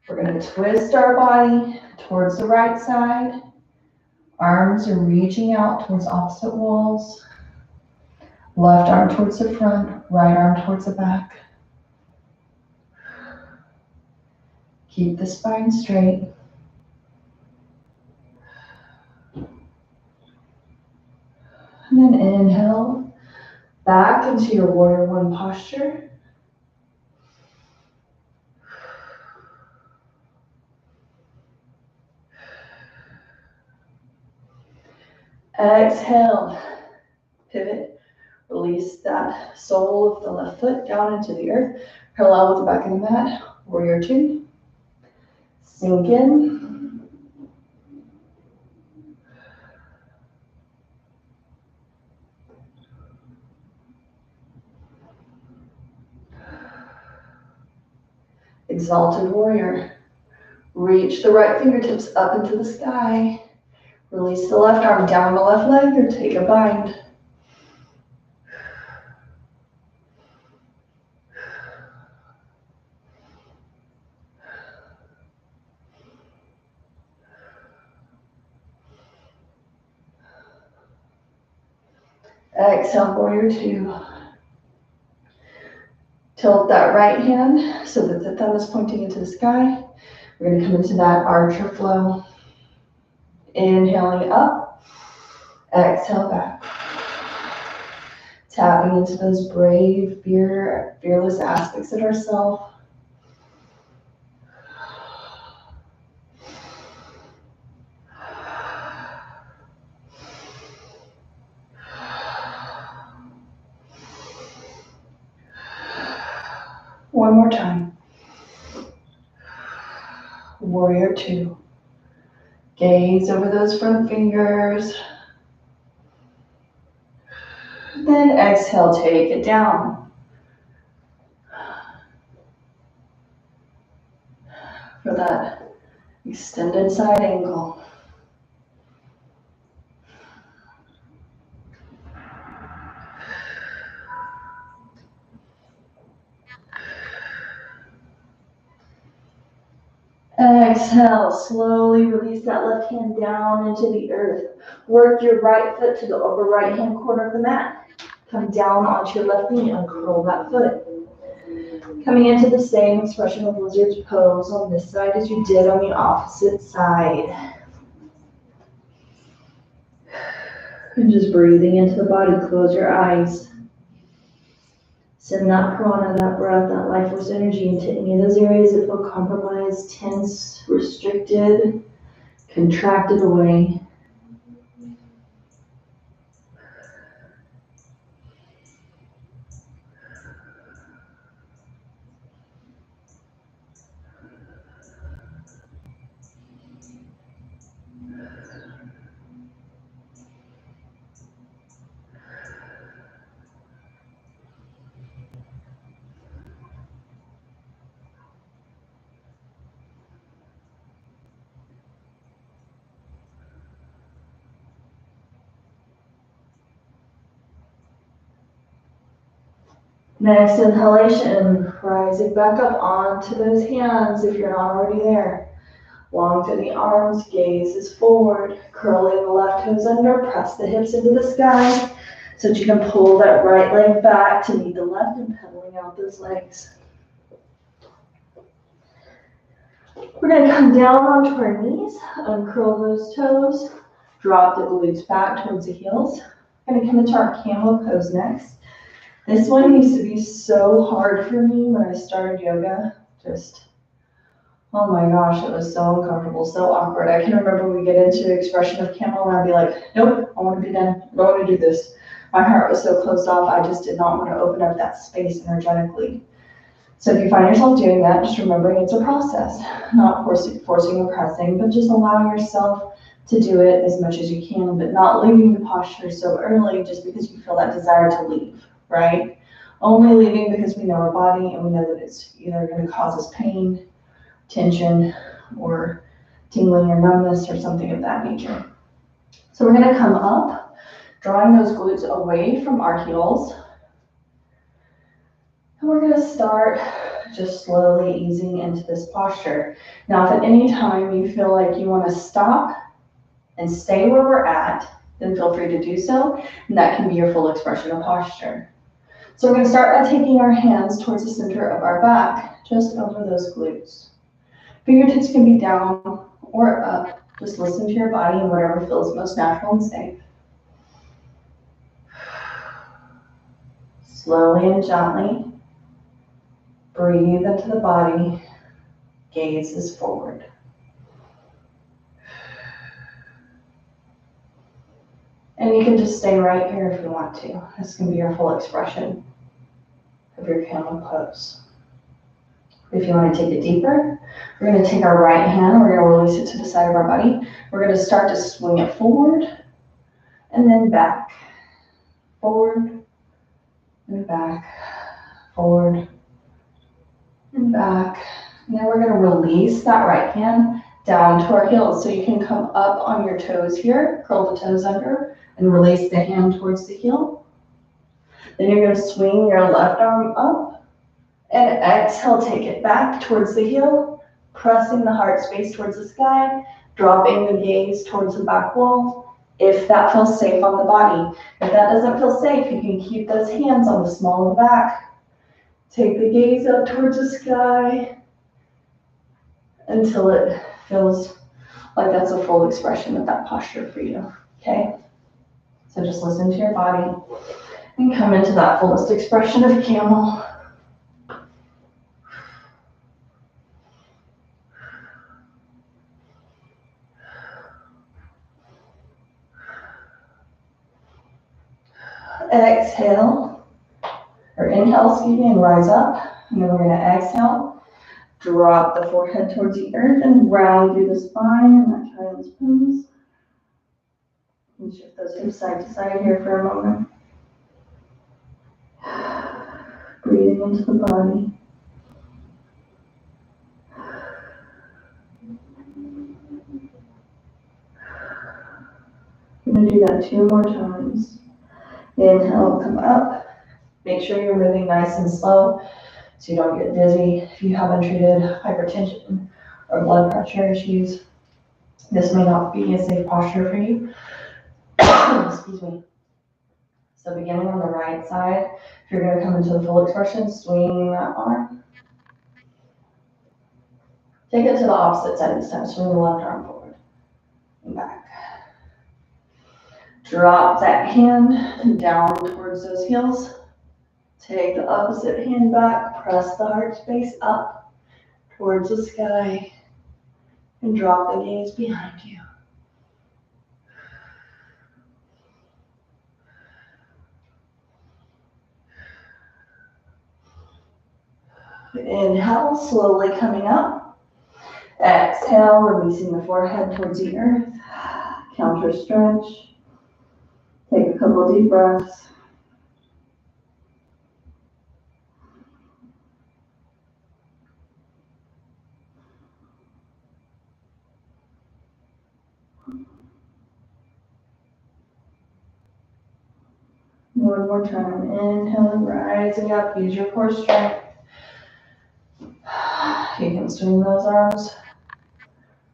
We're going to twist our body towards the right side. Arms are reaching out towards opposite walls. Left arm towards the front, right arm towards the back. Keep the spine straight. And then inhale back into your warrior one posture. Exhale, pivot, release that sole of the left foot down into the earth, parallel with the back of the mat, warrior two. Sink in. Exalted warrior. Reach the right fingertips up into the sky. Release the left arm down the left leg or take a bind. Exhale, warrior two. Tilt that right hand so that the thumb is pointing into the sky. We're going to come into that archer flow. Inhaling up, exhale back. Tapping into those brave, fearless aspects of ourselves. One more time. Warrior two. Gaze over those front fingers. Then exhale, take it down. For that extended side angle. Exhale, slowly release that left hand down into the earth. Work your right foot to the upper right hand corner of the mat. Come down onto your left knee and curl that foot. Coming into the same expression of lizard's pose on this side as you did on the opposite side. And just breathing into the body, close your eyes. Send that prana, that breath, that life force energy into any of those areas that feel compromised, tense, restricted, contracted away. Next inhalation, rising back up onto those hands if you're not already there. Long through the arms, gaze is forward, curling the left toes under, press the hips into the sky so that you can pull that right leg back to meet the left and pedaling out those legs. We're going to come down onto our knees, uncurl those toes, drop the glutes back towards the heels. We're going to come into our camel pose next. This one used to be so hard for me when I started yoga. Oh my gosh, it was so uncomfortable, so awkward. I can remember we get into expression of camel and I'd be like, nope, I want to be done. I don't want to do this. My heart was so closed off, I just did not want to open up that space energetically. So if you find yourself doing that, just remembering it's a process, not forcing or pressing, but just allowing yourself to do it as much as you can, but not leaving the posture so early just because you feel that desire to leave. Right? Only leaving because we know our body and we know that it's either going to cause us pain, tension, or tingling or numbness or something of that nature. So we're going to come up, drawing those glutes away from our heels. And we're going to start just slowly easing into this posture. Now, if at any time you feel like you want to stop and stay where we're at, then feel free to do so. And that can be your full expression of posture. So we're going to start by taking our hands towards the center of our back, just over those glutes. Fingertips can be down or up. Just listen to your body and whatever feels most natural and safe. Slowly and gently, breathe into the body, gaze is forward. And you can just stay right here if you want to. This can be your full expression of your camel pose. If you want to take it deeper, we're going to take our right hand, we're going to release it to the side of our body. We're going to start to swing it forward and then back, forward and back, forward and back. Now we're going to release that right hand down to our heels. So you can come up on your toes here, curl the toes under, and release the hand towards the heel. Then you're going to swing your left arm up and exhale, take it back towards the heel, pressing the heart space towards the sky, dropping the gaze towards the back wall, if that feels safe on the body. If that doesn't feel safe, you can keep those hands on the small of the back. Take the gaze up towards the sky until it feels like that's a full expression of that posture for you, okay? So just listen to your body and come into that fullest expression of camel. Exhale, or inhale, excuse me, and rise up. And then we're going to exhale, drop the forehead towards the earth and round through the spine in that child's pose. And shift those hips side to side here for a moment. Breathing into the body. We're going to do that 2 more times. Inhale, come up. Make sure you're moving nice and slow so you don't get dizzy. If you have untreated hypertension or blood pressure issues, this may not be a safe posture for you. Excuse me. So beginning on the right side, if you're going to come into the full expression, swing that arm. Take it to the opposite side this time. Swing the left arm forward and back. Drop that hand down towards those heels. Take the opposite hand back. Press the heart space up towards the sky. And drop the gaze behind you. Inhale, slowly coming up. Exhale, releasing the forehead towards the earth. Counter stretch. Take a couple deep breaths. One more time. Inhaling, rising up. Use your core strength. You can swing those arms.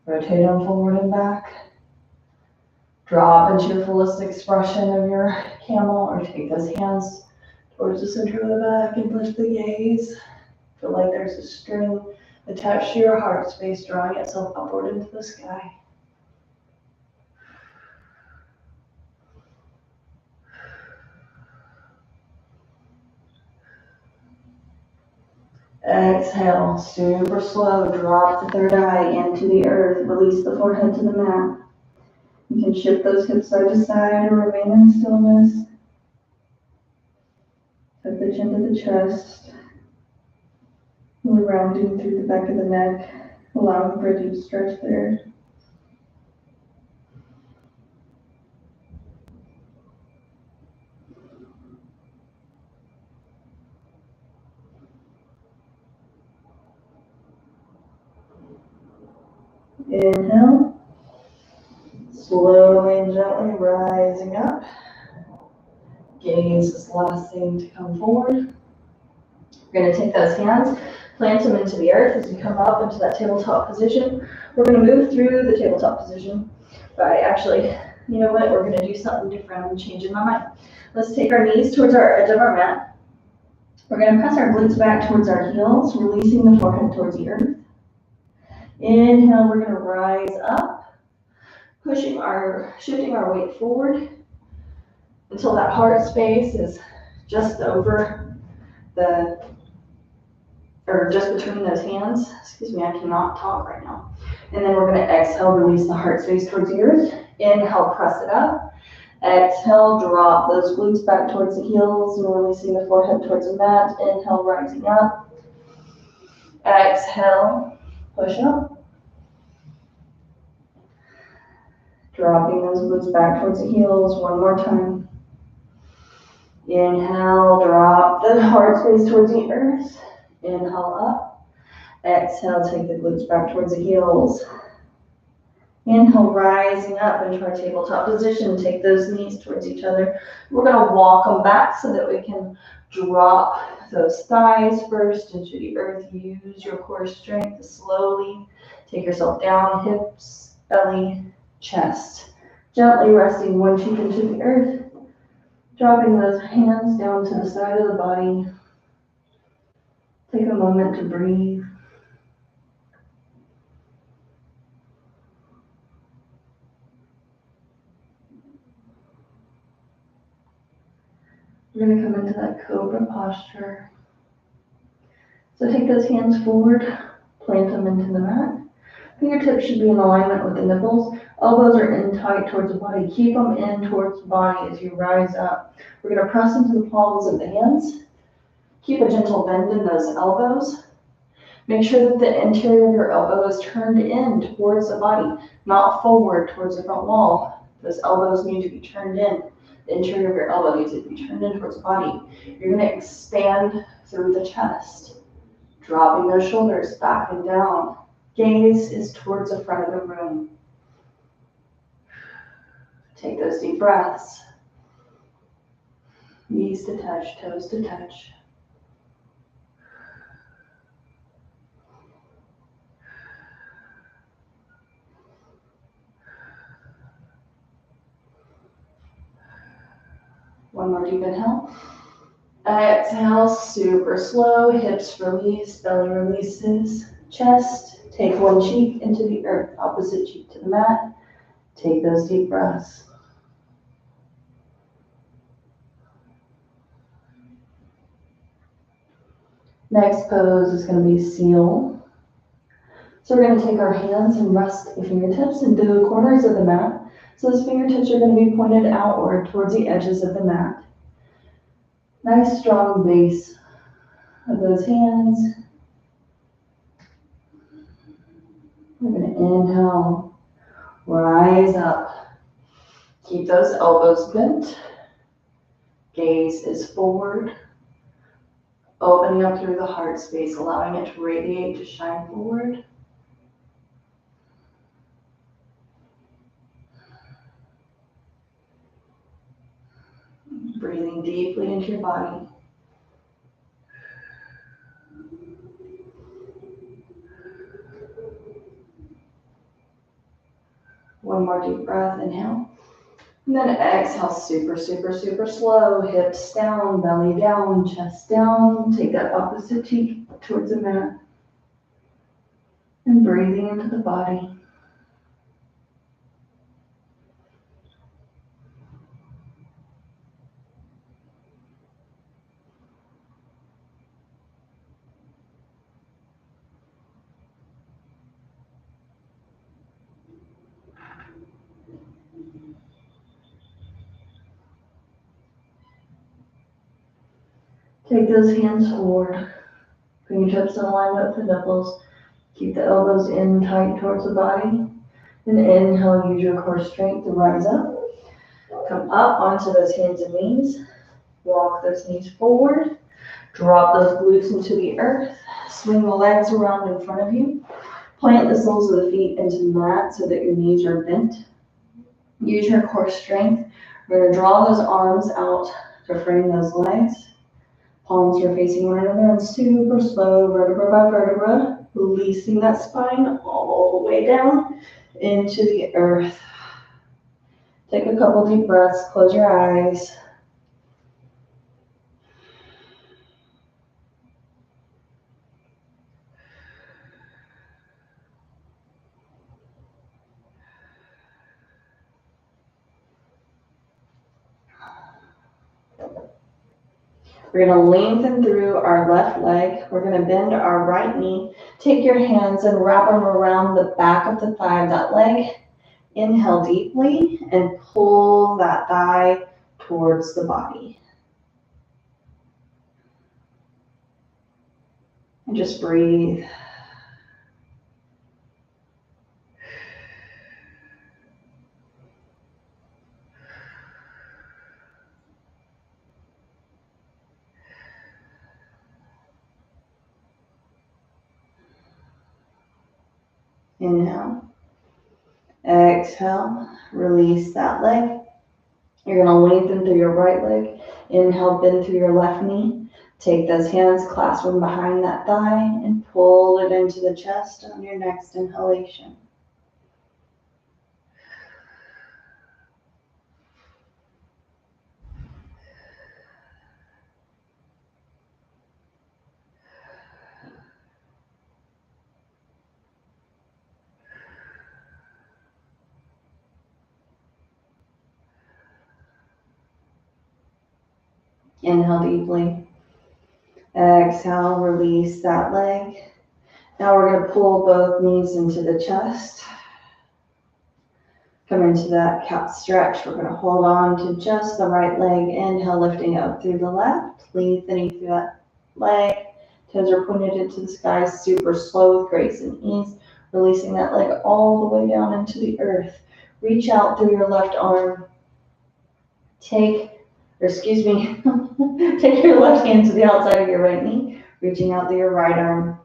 Rotate them forward and back. Drop into your fullest expression of your camel, or take those hands towards the center of the back and lift the gaze. Feel like there's a string attached to your heart space, drawing itself upward into the sky. Exhale, super slow, drop the third eye into the earth, release the forehead to the mat. You can shift those hips side to side or remain in stillness. Tuck the chin to the chest. We're rounding through the back of the neck, allowing for a deep stretch there. Inhale. Slowly and gently rising up. Gaze is the last thing to come forward. We're going to take those hands, plant them into the earth as we come up into that tabletop position. We're going to move through the tabletop position by actually, you know what, we're going to do something different. I'm changing my mind. Let's take our knees towards our edge of our mat. We're going to press our glutes back towards our heels, releasing the forehead towards the earth. Inhale, we're going to rise up, shifting our weight forward until that heart space is just over just between those hands. Excuse me, I cannot talk right now. And then we're going to exhale, release the heart space towards the earth. Inhale, press it up. Exhale, drop those glutes back towards the heels and releasing the forehead towards the mat. Inhale, rising up. Exhale, push up. Dropping those glutes back towards the heels one more time. Inhale, drop the heart space towards the earth. Inhale up. Exhale, take the glutes back towards the heels. Inhale, rising up into our tabletop position. Take those knees towards each other. We're going to walk them back so that we can drop those thighs first into the earth. Use your core strength to slowly take yourself down, hips, belly, chest. Gently resting one cheek into the earth. Dropping those hands down to the side of the body. Take a moment to breathe. We're going to come into that Cobra Posture. So take those hands forward, plant them into the mat. Fingertips should be in alignment with the nipples. Elbows are in tight towards the body. Keep them in towards the body as you rise up. We're going to press into the palms of the hands. Keep a gentle bend in those elbows. Make sure that the interior of your elbow is turned in towards the body, not forward towards the front wall. Those elbows need to be turned in. The interior of your elbow needs to be turned in towards the body. You're going to expand through the chest, dropping those shoulders back and down. Gaze is towards the front of the room. Take those deep breaths. Knees to touch, toes to touch. One more deep inhale. Exhale, super slow. Hips release, belly releases. Chest, take one cheek into the earth, opposite cheek to the mat. Take those deep breaths. Next pose is going to be seal. So we're going to take our hands and rest the fingertips into the corners of the mat. So those fingertips are going to be pointed outward towards the edges of the mat. Nice strong base of those hands. We're going to inhale, rise up. Keep those elbows bent. Gaze is forward. Opening up through the heart space, allowing it to radiate, to shine forward. Breathing deeply into your body. One more deep breath, inhale. And then exhale, super, super, super slow. Hips down, belly down, chest down. Take that opposite cheek towards the mat. And breathing into the body. Take those hands forward. Fingertips in alignment with the nipples. Keep the elbows in tight towards the body. And inhale, use your core strength to rise up. Come up onto those hands and knees. Walk those knees forward. Drop those glutes into the earth. Swing the legs around in front of you. Plant the soles of the feet into the mat so that your knees are bent. Use your core strength. We're going to draw those arms out to frame those legs. Palms are facing one another and super slow, vertebra by vertebra, releasing that spine all the way down into the earth. Take a couple deep breaths, close your eyes. We're going to lengthen through our left leg. We're going to bend our right knee. Take your hands and wrap them around the back of the thigh of that leg. Inhale deeply and pull that thigh towards the body. And just breathe. Inhale. Exhale. Release that leg. You're going to lengthen through your right leg. Inhale, bend through your left knee. Take those hands, clasp them behind that thigh, and pull it into the chest on your next inhalation. Inhale deeply. Exhale, release that leg. Now we're going to pull both knees into the chest. Come into that cat stretch. We're going to hold on to just the right leg. Inhale, lifting up through the left. Lengthening through that leg. Toes are pointed into the sky, super slow with grace and ease. Releasing that leg all the way down into the earth. Reach out through your left arm. Take your left hand to the outside of your right knee. Reaching out through your right arm.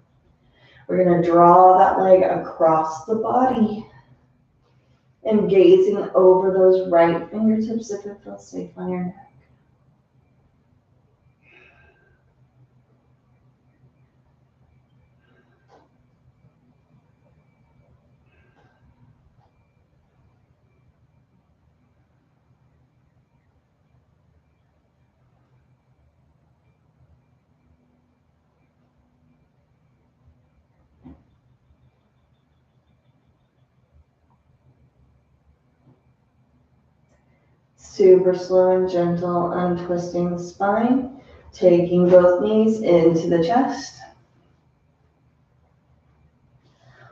We're going to draw that leg across the body and gazing over those right fingertips if it feels safe on your neck. Super slow and gentle, untwisting the spine, taking both knees into the chest.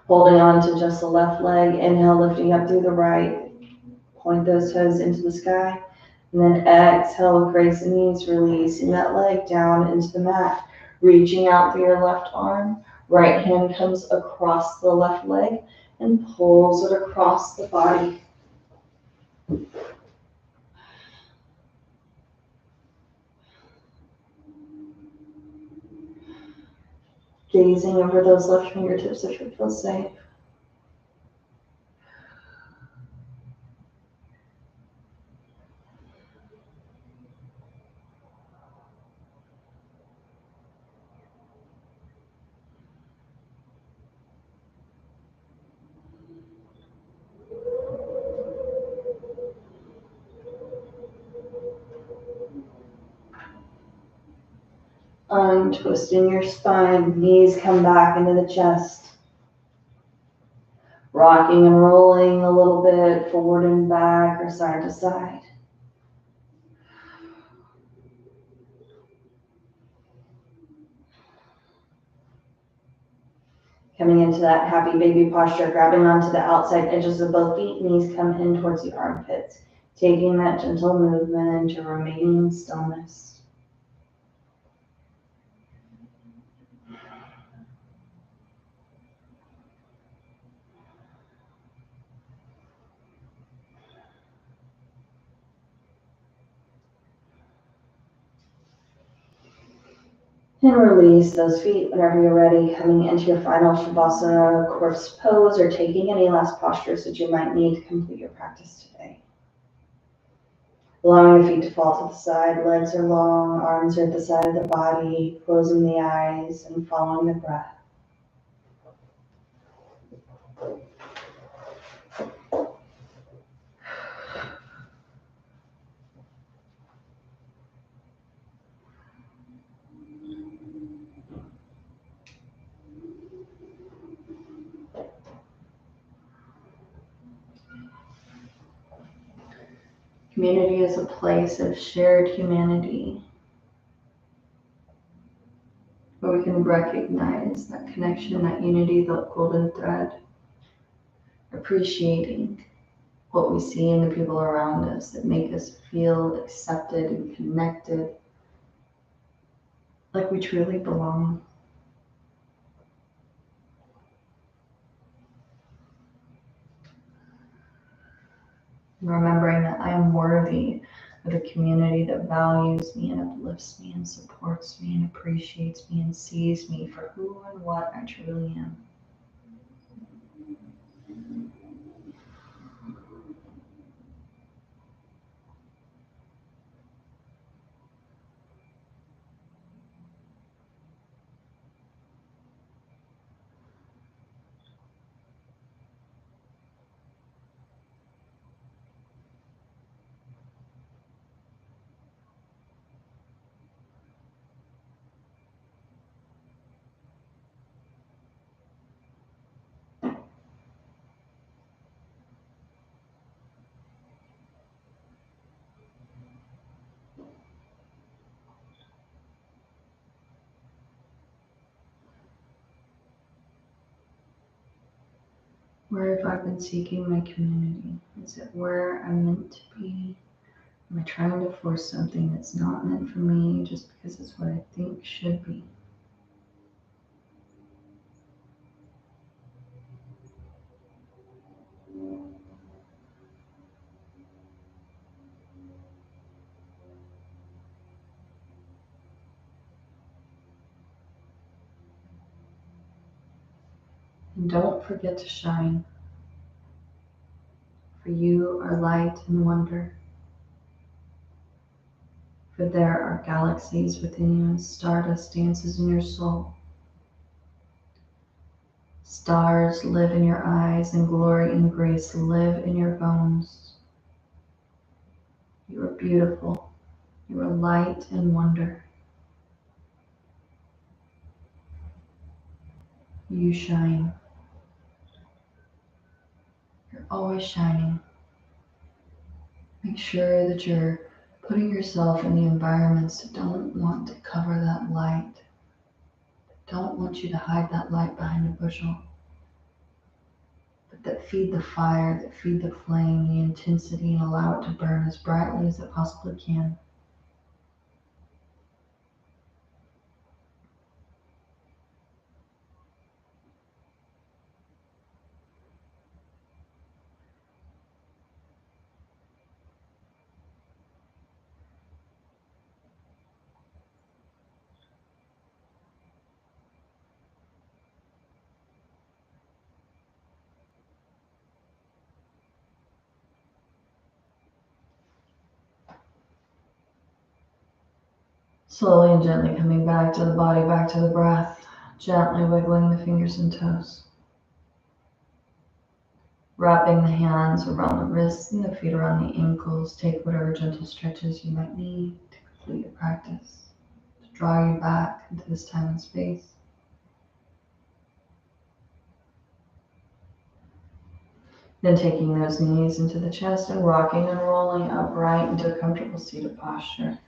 Holding on to just the left leg, inhale, lifting up through the right. Point those toes into the sky. And then exhale with grace and ease, releasing that leg down into the mat. Reaching out through your left arm. Right hand comes across the left leg and pulls it across the body. Gazing over those left fingertips if it feels safe. Untwisting your spine, knees come back into the chest. Rocking and rolling a little bit forward and back or side to side. Coming into that happy baby posture, grabbing onto the outside edges of both feet, knees come in towards the armpits. Taking that gentle movement to remain in stillness. And release those feet whenever you're ready, coming into your final Shavasana corpse pose or taking any last postures that you might need to complete your practice today. Allowing the feet to fall to the side, legs are long, arms are at the side of the body, closing the eyes and following the breath. Community is a place of shared humanity where we can recognize that connection, that unity, that golden thread, appreciating what we see in the people around us that make us feel accepted and connected, like we truly belong. Remembering that I am worthy of a community that values me and uplifts me and supports me and appreciates me and sees me for who and what I truly am. Or if I've been seeking my community, is it where I'm meant to be? Am I trying to force something that's not meant for me just because it's what I think should be? And don't forget to shine, for you are light and wonder. For there are galaxies within you, and stardust dances in your soul. Stars live in your eyes, and glory and grace live in your bones. You are beautiful. You are light and wonder. You shine. You're always shining. Make sure that you're putting yourself in the environments that don't want to cover that light, that don't want you to hide that light behind a bushel, but that feed the fire, that feed the flame, the intensity, and allow it to burn as brightly as it possibly can. Slowly and gently coming back to the body, back to the breath, gently wiggling the fingers and toes. Wrapping the hands around the wrists and the feet around the ankles. Take whatever gentle stretches you might need to complete your practice, to draw you back into this time and space. Then taking those knees into the chest and rocking and rolling upright into a comfortable seated posture.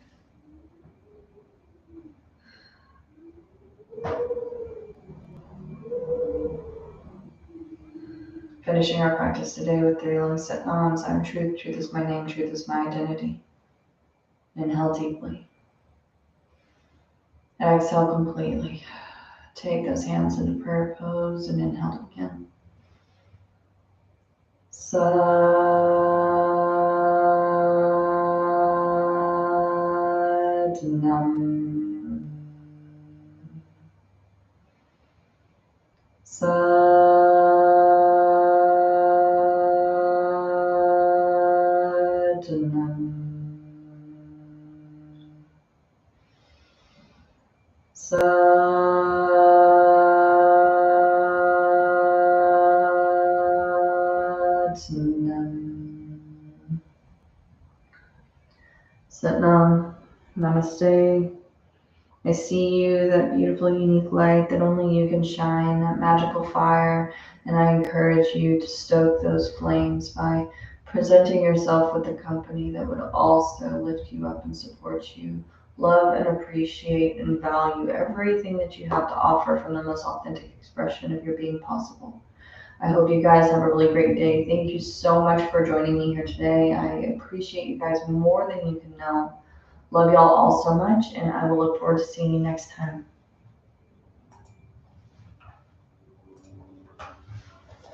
Finishing our practice today with 3 long sit noms. I'm truth, truth is my name, truth is my identity. Inhale deeply. Exhale completely. Take those hands into prayer pose and inhale again. Nam. Satnam, Namaste. I see you, that beautiful, unique light that only you can shine, that magical fire, and I encourage you to stoke those flames by presenting yourself with a company that would also lift you up and support you, love and appreciate and value everything that you have to offer from the most authentic expression of your being possible. I hope you guys have a really great day. Thank you so much for joining me here today. I appreciate you guys more than you can know. Love y'all all so much, and I will look forward to seeing you next time.